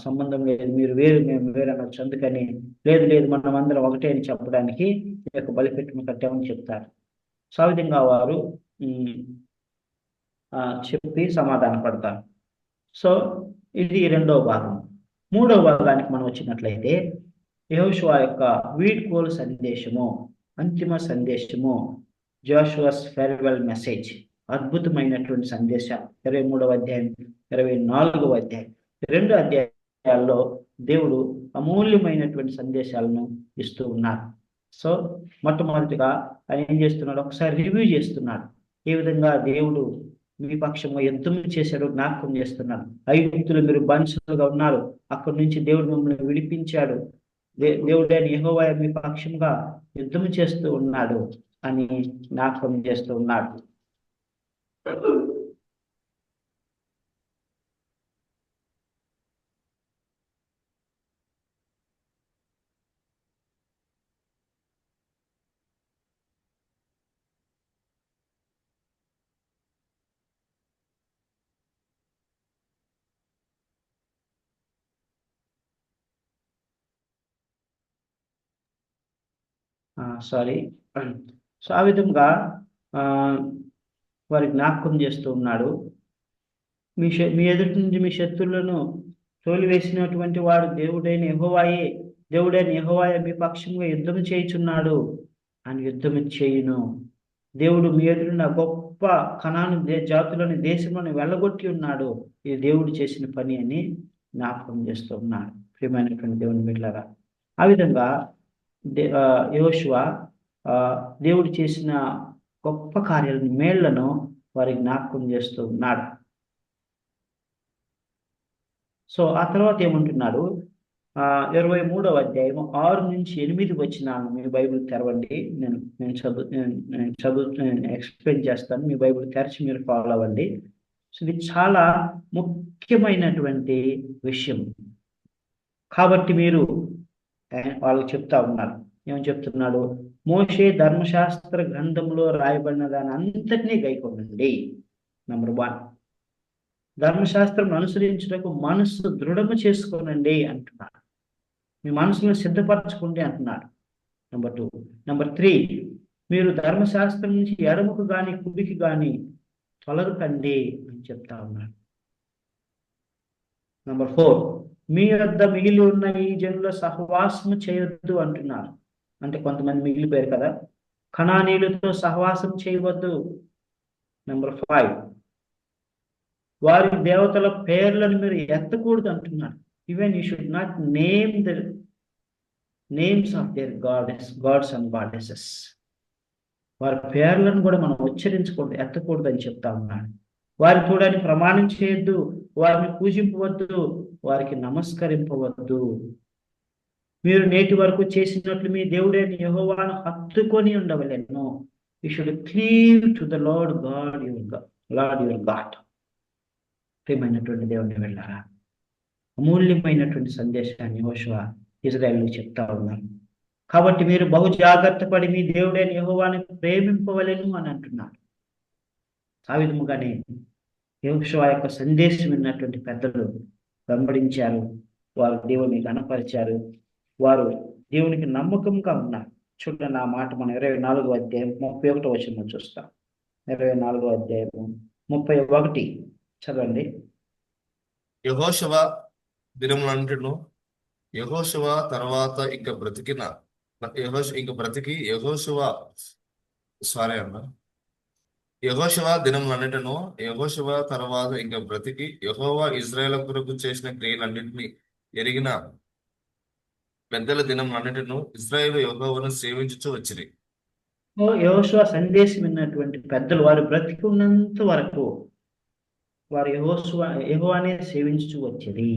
సంబంధం లేదు, మీరు వేరు మేము వేరు అనొచ్చు. అందుకని లేదు మనం అందరం ఒకటే అని చెప్పడానికి ఈ యొక్క బలిపీఠం కట్టామని చెప్తారు. సో ఆ విధంగా వారు చెప్పి సమాధాన పడతారు. సో ఇది 2వ భాగం. 3వ భాగానికి మనం వచ్చినట్లయితే యెహోషువ యొక్క వీడ్కోలు సందేశము, అంతిమ సందేశము, జోషువాస్ ఫేర్వెల్ మెసేజ్. అద్భుతమైనటువంటి సందేశం. 23వ అధ్యాయం, 24వ అధ్యాయం, 2 అధ్యాయాల్లో దేవుడు అమూల్యమైనటువంటి సందేశాలను ఇస్తూ ఉన్నారు. సో మొట్టమొదటిగా ఆయన ఏం చేస్తున్నాడు, ఒకసారి రివ్యూ చేస్తున్నాడు. ఏ విధంగా దేవుడు మీ పక్షంగా యుద్ధం చేశాడు జ్ఞాపకం చేస్తున్నాడు. ఐగుప్తులు మీరు బానిసలుగా ఉన్నారు, అక్కడి నుంచి దేవుడు మిమ్మల్ని విడిపించాడు, దేవుడైన యెహోవా మీ పక్షంగా యుద్ధం చేస్తూ ఉన్నాడు అని జ్ఞాపకం చేస్తూ ఉన్నాడు. సారీ. సో ఆ విధంగా వారి జ్ఞాపకం చేస్తూ ఉన్నాడు. మీ ఎదుటి నుంచి మీ శత్రువులను తోలివేసినటువంటి వాడు దేవుడైన యెహోవాయే మీ పక్షంగా యుద్ధం చేయుచున్నాడు అని యుద్ధం చేయును. దేవుడు మీ ఎదురున్న గొప్ప కనాను జాతులని దేశంలోని వెళ్ళగొట్టి ఉన్నాడు. ఇది దేవుడు చేసిన పని అని జ్ఞాపకం చేస్తూ ఉన్నాడు. ప్రియమైనటువంటి దేవుని బిడ్డలారా, ఆ విధంగా యెహోషువ దేవుడు చేసిన గొప్ప కార్యాలను, మేళ్లను వారి జ్ఞాపకం చేస్తూ ఉన్నాడు. సో ఆ తర్వాత ఏమంటున్నాడు, 23వ అధ్యాయం 6 నుంచి 8 వచనాలను మీ బైబిల్ తెరవండి. నేను ఎక్స్ప్లెయిన్ చేస్తాను. మీ బైబిల్ తెరచి మీరు ఫాలో అవ్వండి. సో ఇది చాలా ముఖ్యమైనటువంటి విషయం కాబట్టి మీరు వాళ్ళకి చెప్తా ఉన్నారు. ఏమని చెప్తున్నాడు? మోషే ధర్మశాస్త్ర గ్రంథంలో రాయబడిన దాని అంతటినీ గైకొనండి. నంబర్ 1, ధర్మశాస్త్రం అనుసరించుటకు మనస్సు దృఢము చేసుకోనండి అంటున్నాడు. మీ మనసును సిద్ధపరచుకోండి అంటున్నాడు. నంబర్ 2. నంబర్ 3, మీరు ధర్మశాస్త్రం నుంచి ఎడమకు గాని కుడికి గాని తొలగకండి అని చెప్తా ఉన్నాడు. నంబర్ 4, మీ వద్ద మిగిలి ఉన్న ఈ జనుల సహవాసము చేయొద్దు అంటున్నారు. అంటే కొంతమంది మిగిలిపోయారు కదా, కనానీయులతో సహవాసం చేయవద్దు. నంబర్ 5, వారి దేవతల పేర్లను మీరు ఎత్తకూడదు అంటున్నాడు. Even you should not name the names of their gods and goddesses. వారి పేర్లను కూడా మనం ఉచ్చరించకూడదు, ఎత్తకూడదు అని చెప్తా ఉన్నాడు. వారి చూడని ప్రమాణం చేయొద్దు, వారిని పూజింపవద్దు, వారికి నమస్కరింపవద్దు. మీరు నేటి వరకు చేసినట్లు మీ దేవుడైన యెహోవాను హత్తుకొని ఉండవలెను. You should cleave to the Lord your God. ప్రియమైనటువంటి దేవుని వెళ్ళారా, అమూల్యమైనటువంటి సందేశాన్ని యెహోషువ ఇజ్రాయేలుకు చెప్తా ఉన్నారు. కాబట్టి మీరు బహు జాగ్రత్త పడి మీ దేవుడైన యెహోవాను ప్రేమింపవలెను అని అంటున్నారు. ఆ విధముగానే యెహోషువ యొక్క సందేశం విన్నటువంటి పెద్దలు వెంబడించారు. వారు దేవుని గణపరిచారు. వారు దేవునికి నమ్మకంగా ఉన్నారు. చూడండి, ఆ మాట మనం 24వ అధ్యాయం 31వ వచనం చూస్తాం. 24వ అధ్యాయం 31 చదవండి. యెహోషువ దినములన్నిటిను యెహోషువ తర్వాత ఇంక బ్రతికి యెహోషువ దినములన్నిటిను యెహోషువ తర్వాత ఇంక బ్రతికి యెహోవా ఇశ్రాయేలు కొరకు చేసిన క్రియలన్నింటినీ ఎరిగిన పెద్దల దినములన్నిటిను ఇశ్రాయేలు యెహోవాను సేవించుచు వచ్చిరి. యెహోషువ సందేశం విన్నటువంటి పెద్దలు వారు బ్రతికి ఉన్నంత వరకు వారు యెహోవానే సేవించుచు వచ్చేది.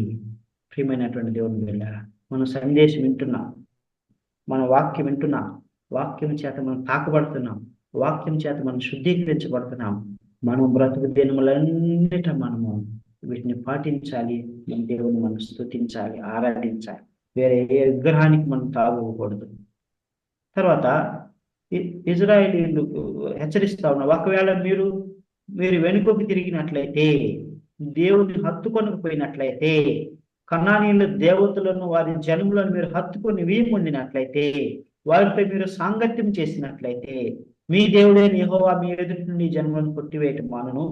ప్రియమైనటువంటి దేవుని బిడ్డలారా, మనం సందేశం వింటున్నాం, మన వాక్యం వింటున్నాం, వాక్యం చేత మనం తాకబడుతున్నాం, వాక్యం చేత మనం శుద్ధీకరించబడుతున్నాం. మనం బ్రతుకు దినములన్నిట మనము వీటిని పాటించాలి. మన దేవుని మనం స్తుతించాలి, ఆరాధించాలి. వేరే ఏ విగ్రహానికి మనం తాగకూడదు. తర్వాత ఇజ్రాయేలీలు హెచ్చరిస్తా ఉన్నారు, ఒకవేళ మీరు వెనుకకు తిరిగినట్లయితే, దేవుని హత్తుకొనకపోయినట్లయితే, కనానీయుల దేవతలను వారి జనములను మీరు హత్తుకొని వీయమొందినట్లయితే, వారిపై మీరు సాంగత్యం చేసినట్లయితే, మీ దేవుడైన యెహోవా మీ ఎదుటి నుండి జన్మలను కొట్టివేయటం మానును.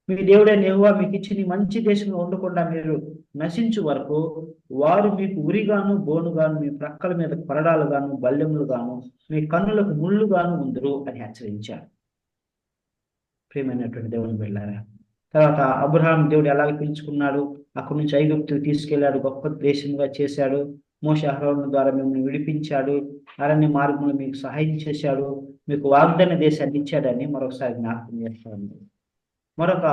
మీ దేవుడైన యెహోవా మీకు ఇచ్చిన మంచి దేశంలో ఉండకుండా మీరు నశించు వరకు వారు మీకు ఉరిగాను బోనుగాను, మీ ప్రక్కల మీద కొరడాలుగాను బల్లెములుగాను, మీ కన్నులకు ముళ్ళుగాను ఉందరు అని హెచ్చరించారు. ప్రియమైనటువంటి దేవుని బిడ్డలారా, తర్వాత అబ్రహాం దేవుడు ఎలాగ పిలుచుకున్నాడు, అక్కడి నుంచి ఐగుప్తుకు తీసుకెళ్లాడు, గొప్ప దేశంగా చేశాడు. మోషే అహరోను ద్వారా మిమ్మల్ని విడిపించాడు, అరణ్య మార్గంలో మీకు సహాయం చేశాడు, మీకు వాగ్దాన దేశాన్ని ఇచ్చాడని మరొకసారి జ్ఞాపకం చేస్తాను. మరొక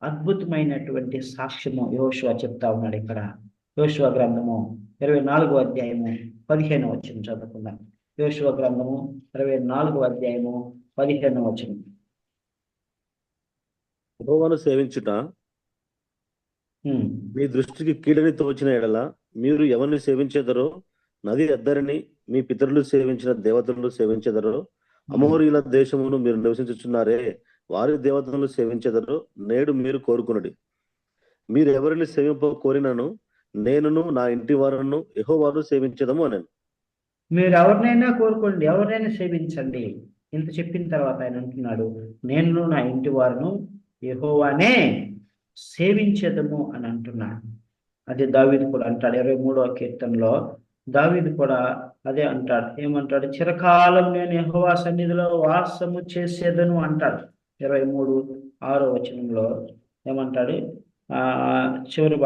అద్భుతమైనటువంటి సాక్ష్యము యెహోషువ చెప్తా ఉన్నాడు. ఇక్కడ యెహోషువ గ్రంథము 24వ అధ్యాయము 15వ వచనం చదువుకుందాం. యెహోషువ గ్రంథము 24వ అధ్యాయము 15వ వచనం. యెహోవాను సేవించుట మీ దృష్టికి కీడని తోచిన ఎడల మీరు ఎవరిని సేవించేదరో నది అద్దరిని మీ పితరులు సేవించిన దేవతలను సేవించేదరో, అమోరీల దేశమును మీరు నివసించుచున్నారే వారి దేవతలను సేవించేదరో నేడు మీరు కోరుకున్నది. మీరు ఎవరిని సేవింప కోరినను నేనును నా ఇంటి వారును యెహోవాను సేవించదము అనను. మీరు ఎవరినైనా కోరుకోండి, ఎవరినైనా సేవించండి. ఇంత చెప్పిన తర్వాత ఆయన అంటున్నాడు, నేను నా ఇంటి వారును యెహోవానే సేవించేదము అని అంటున్నాడు. అదే దావీదు కూడా అంటాడు 23వ కీర్తనలో. దావీదు కూడా అదే అంటాడు. ఏమంటాడు? చిరకాలం నేను యెహోవా సన్నిధిలో వాసము చేసేదను అంటాడు. 23:6 వచనంలో ఏమంటాడు? చివరి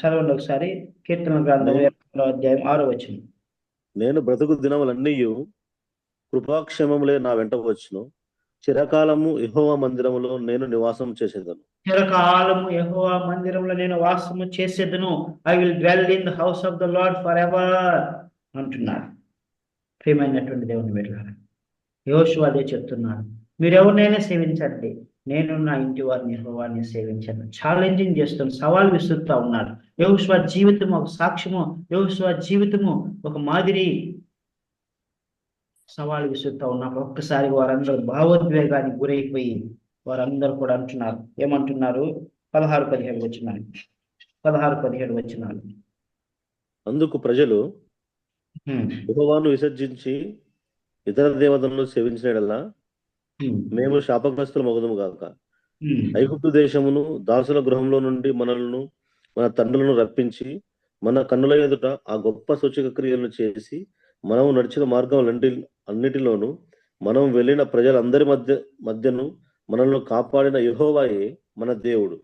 చదవండి ఒకసారి. కీర్తన గ్రంథం 22వ అధ్యాయం 6వ వచనం. నేను బ్రతుకు దినములన్నీ కృపాక్షేమములే నా వెంట వచ్చును. చిరకాలము యెహోవా మందిరములో నేను నివాసం చేసేదను. చిరకాలము యెహోవా మందిరంలో నేను వాసము చేసేదను. I will dwell in the house of the lord for ever అంటున్నాడు. ప్రియమైనటువంటి దేవుని బిడ్డలారా, యెహోషువ అదే చెప్తున్నాడు. మీరు ఎవరినైనా సేవించండి, నేను నా ఇంటి వారిని యెహోవాని సేవించాను. ఛాలెంజింగ్ చేస్తాను, సవాల్ విసురుతా ఉన్నాడు. యెహోషువ జీవితం ఒక సాక్ష్యము, యెహోషువ జీవితము ఒక మాదిరి. సవాల్ విసురుతా ఉన్నప్పుడు ఒక్కసారి వారందరూ భావోద్వేగానికి గురైపోయి వారందరూ కూడా అంటున్నారు. ఏమంటున్నారు? 16-17 వచనాలు. 16-17 వచనాలు. అందుకు ప్రజలు యెహోవాను విసర్జించి ఇతర దేవతలను సేవించిన యెడల మేము శాపగ్రస్తులు మగుదుము గాక. ఐగుప్తు దేశమును దాసుల గృహంలో నుండి మనలను మన తండ్రులను రప్పించి మన కన్నుల ఎదుట ఆ గొప్ప సూచక క్రియలను చేసి మనము నడిచిన మార్గం అన్నిటిలోనూ మనం వెళ్ళిన ప్రజలందరి మధ్యను మనల్ని కాపాడిన యెహోవాయే మన దేవుడు.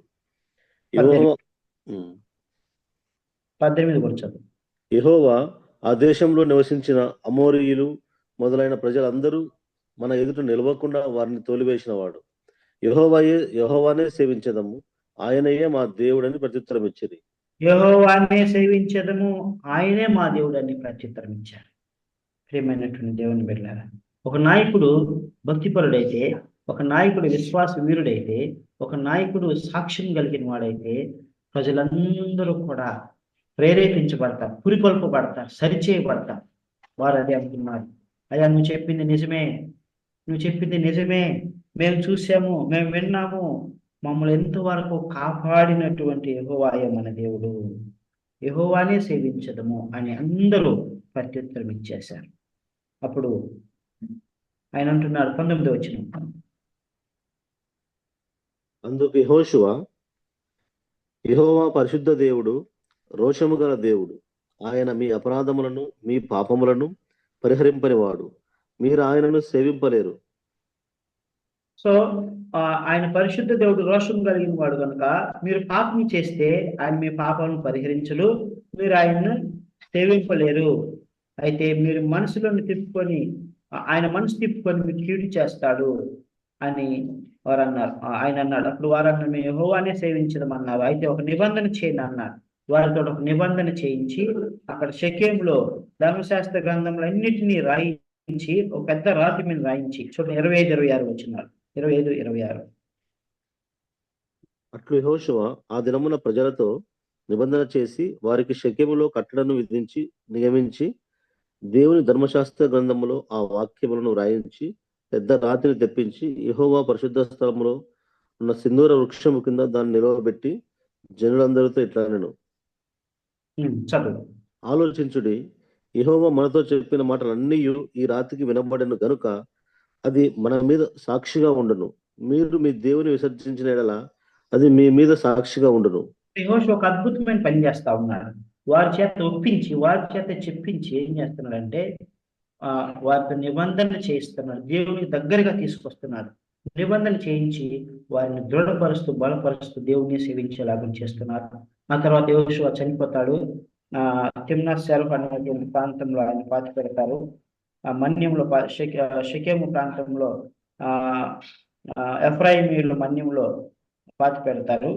18 యెహోవా ఆ దేశంలో నివసించిన అమోరీయులు మొదలైన ప్రజలందరూ మన ఎదుట నిలవకుండా వారిని తోలివేసిన వాడు. యెహోవానే సేవించదము, ఆయనయే మా దేవుడని ప్రత్యుత్తరం ఇచ్చిరి. యెహోవానే సేవించదము, ఆయనే మా దేవుడని ప్రత్యుత్తరం ఇచ్చారు. ప్రియమైనటువంటి దేవుని బిడ్డలారా, ఒక నాయకుడు భక్తిపరుడైతే, ఒక నాయకుడు విశ్వాస వీరుడైతే, ఒక నాయకుడు సాక్ష్యం కలిగిన వాడైతే ప్రజలందరూ కూడా ప్రేరేపించబడతారు, పురికొల్పబడతారు, సరిచేయబడతారు. వారు అదే అంటున్నారు. అయ్యా, నువ్వు చెప్పింది నిజమే, నువ్వు చెప్పింది నిజమే, మేము చూసాము, మేము విన్నాము, మమ్మల్ని ఎంతవరకు కాపాడినటువంటి యెహోవాయే మన దేవుడు, యెహోవానే సేవించదము అని అందరూ ప్రత్యుత్తరం ఇచ్చేశారు. అప్పుడు ఆయన అంటున్నాడు 19వ వచనం. అందుకు యెహోషువ, యెహోవా పరిశుద్ధ దేవుడు, రోషము గల దేవుడు. ఆయన మీ అపరాధములను మీ పాపములను పరిహరింపనివాడు. మీరు ఆయనను సేవింపలేరు. సో ఆయన పరిశుద్ధ దేవుడు, రోషం కలిగిన వాడు కనుక మీరు పాపం చేస్తే ఆయన మీ పాపాలను పరిహరించలు, మీరు ఆయన్ను సేవింపలేరు. అయితే మీరు మనసులను తిప్పుకొని, ఆయన మనసు తిప్పుకొని మీకు కీడు చేస్తాడు అని వారు అన్నారు. ఆయన అన్నాడు. అప్పుడు వారు అన్నారు, మేము యెహోవానే సేవించదమన్నారు. అయితే ఒక నిబంధన చేయండి అన్నారు. వారితో ఒక నిబంధన చేయించి అక్కడ షెకెములో ధర్మశాస్త్ర గ్రంథంలో అన్నిటినీ రాయించి ఒక పెద్ద రాతి మీద రాయించి, చూడండి 25-26 వచనాలు. 25-26. అట్లు యెహోషువ ఆ దినమున ప్రజలతో నిబంధన చేసి వారికి షెకెములో కట్టడను విధించి నియమించి దేవుని ధర్మశాస్త్ర గ్రంథములో ఆ వాక్యములను రాయించి పెద్ద రాతిని తెప్పించి యెహోవా పరిశుద్ధ స్థలములో ఉన్న సింధూర వృక్షము కింద దాన్ని నిలవబెట్టి జనులందరితో ఇట్లా నేను చదువు. ఆలోచించుడి, యెహోవా మనతో చెప్పిన మాటలన్నీ ఈ రాతికి వినబడను గనుక అది మన మీద సాక్షిగా ఉండును. మీరు మీ దేవుని విసర్జించిన యెడల అది మీ మీద సాక్షిగా ఉండును. యెహోషువ ఒక అద్భుతమైన పని చేస్తా ఉన్నాడు. వారి చేత ఒప్పించి, వారి చేత చెప్పించి ఏం చేస్తున్నాడంటే వారితో నిబంధన చేయిస్తున్నాడు, దేవునికి దగ్గరగా తీసుకొస్తున్నాడు. నిబంధన చేయించి వారిని దృఢపరుస్తూ బలపరుస్తూ దేవుని సేవించేలాగా చేస్తున్నారు. ఆ తర్వాత యెహోషువ చనిపోతాడు. తిమ్నాత్ సెరహ్ అనేటువంటి ప్రాంతంలో ఆయన పాతి పెడతారు. ఆ మన్యంలో షెకెము ప్రాంతంలో ఎఫ్రాయిమీయుల మన్యంలో పాతి పెడతారు.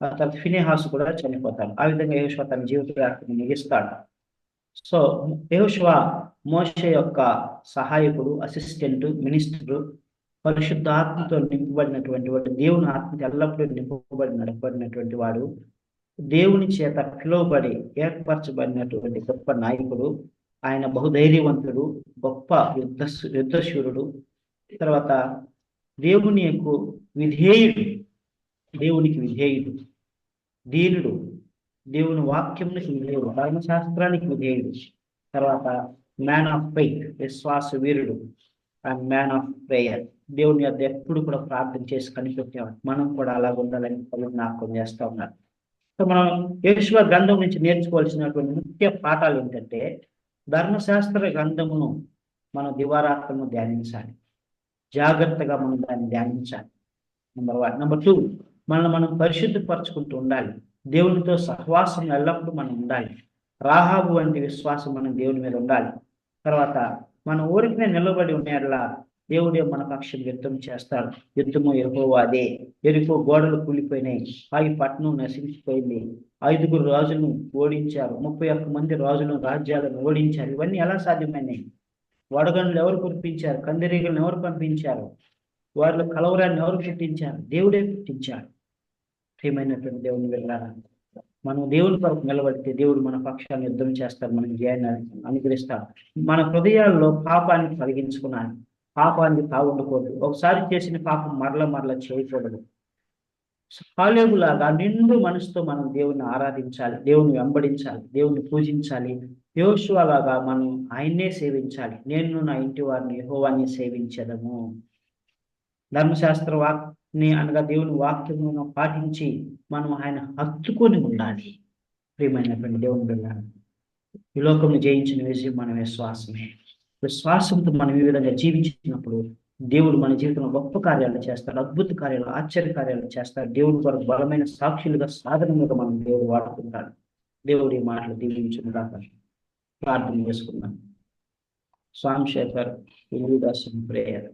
ఆ తర్వాత ఫినెహాసు కూడా చనిపోతాడు. ఆ విధంగా యెహోషువ తన జీవిత యాత్రను ముగిస్తాడు. సో యెహోషువ మోషే యొక్క సహాయకుడు, అసిస్టెంట్, మినిస్టరు, పరిశుద్ధాత్మతో నింపబడినటువంటి వాడు, దేవుని ఆత్మకి ఎల్లప్పుడూ నడపబడినటువంటి వాడు, దేవుని చేత పిలువబడి ఏర్పరచబడినటువంటి గొప్ప నాయకుడు. ఆయన బహుధైర్యవంతుడు, గొప్ప యుద్ధశూరుడు. తర్వాత దేవుని యొక్క విధేయుడు, దేవునికి విధేయుడు, దీనుడు, దేవుని వాక్యమునికి విధేయుడు, ధర్మశాస్త్రానికి విధేయుడు. తర్వాత మ్యాన్ ఆఫ్ ఫెయిత్, విశ్వాస వీరుడు. Man of prayer. దేవుని యొద్ద ఎప్పుడు కూడా ప్రార్థన చేసి కనిపెట్టేవాడు. మనం కూడా అలాగ ఉండాలని పలువురు జ్ఞాపకం చేస్తా ఉన్నారు. సో మనం యోషువ గ్రంథం నుంచి నేర్చుకోవాల్సినటువంటి ముఖ్య పాఠాలు ఏంటంటే, ధర్మశాస్త్ర గ్రంథమును మనం దివారాత్రము ధ్యానించాలి. జాగ్రత్తగా మనం దాన్ని ధ్యానించాలి. నెంబర్ 1. నెంబర్ 2, మనల్ని మనం పరిశుద్ధపరచుకుంటూ ఉండాలి. దేవునితో సహవాసం ఎల్లప్పుడూ మనం ఉండాలి. రాహాబు వంటి విశ్వాసం మనం దేవుని మీద ఉండాలి. తర్వాత మన ఊరికినే నిలబడి ఉండేలా దేవుడే మన పక్షం యుద్ధం చేస్తాడు. యుద్ధము యెహోవాదే. ఎరికో గోడలు కూలిపోయినాయి, ఈ పట్టణం నశించిపోయింది. 5 రాజులను ఓడించారు, 31 మంది రాజులను, రాజ్యాలను ఓడించారు. ఇవన్నీ ఎలా సాధ్యమైనాయి? వడగండ్లు ఎవరు కురిపించారు? కందిరీగలను ఎవరు పంపించారు? వారిలో కలవరాన్ని ఎవరు పుట్టించారు? దేవుడే పుట్టించాడు. ప్రియమైనటువంటి దేవుని వెళ్ళాలి. మనం దేవుని కొరకు నిలబడితే దేవుడు మన పక్షాన్ని యుద్ధం చేస్తాడు, మన విజయాన్ని అనుగ్రహిస్తాడు. మన హృదయాల్లో పాపాన్ని కలిగించుకున్నాను. పాపాన్ని తాగుండకూడదు. ఒకసారి చేసిన పాపం మరల చేయకూడదు. కాలేబులాగా నిండు మనసుతో మనం దేవుని ఆరాధించాలి, దేవుని వెంబడించాలి, దేవుని పూజించాలి. యోషువ లాగా మనం ఆయన్నే సేవించాలి. నేను నా ఇంటి వారిని యెహోవాని సేవించదము. ధర్మశాస్త్ర వాక్ని అనగా దేవుని వాక్యమును పాటించి మనం ఆయన హత్తుకొని ఉండాలి. ప్రియమైనటువంటి దేవుని బిడ్డలారా, ఈ లోకమును జయించిన విజయం మన విశ్వాసమే. విశ్వాసంతో మనం ఈ విధంగా జీవించినప్పుడు దేవుడు మన జీవితంలో గొప్ప కార్యాలు చేస్తాడు, అద్భుత కార్యాలు, ఆశ్చర్య కార్యాలు చేస్తాడు. దేవుడి కొరకు బలమైన సాక్షులుగా, సాధనలుగా మనం దేవుడు వాడుకుంటాడు. దేవుడి మాటలు దీవించుకుంటారు. ప్రార్థన చేసుకున్నాం. స్వామి శేఖర్, ప్రేయర్.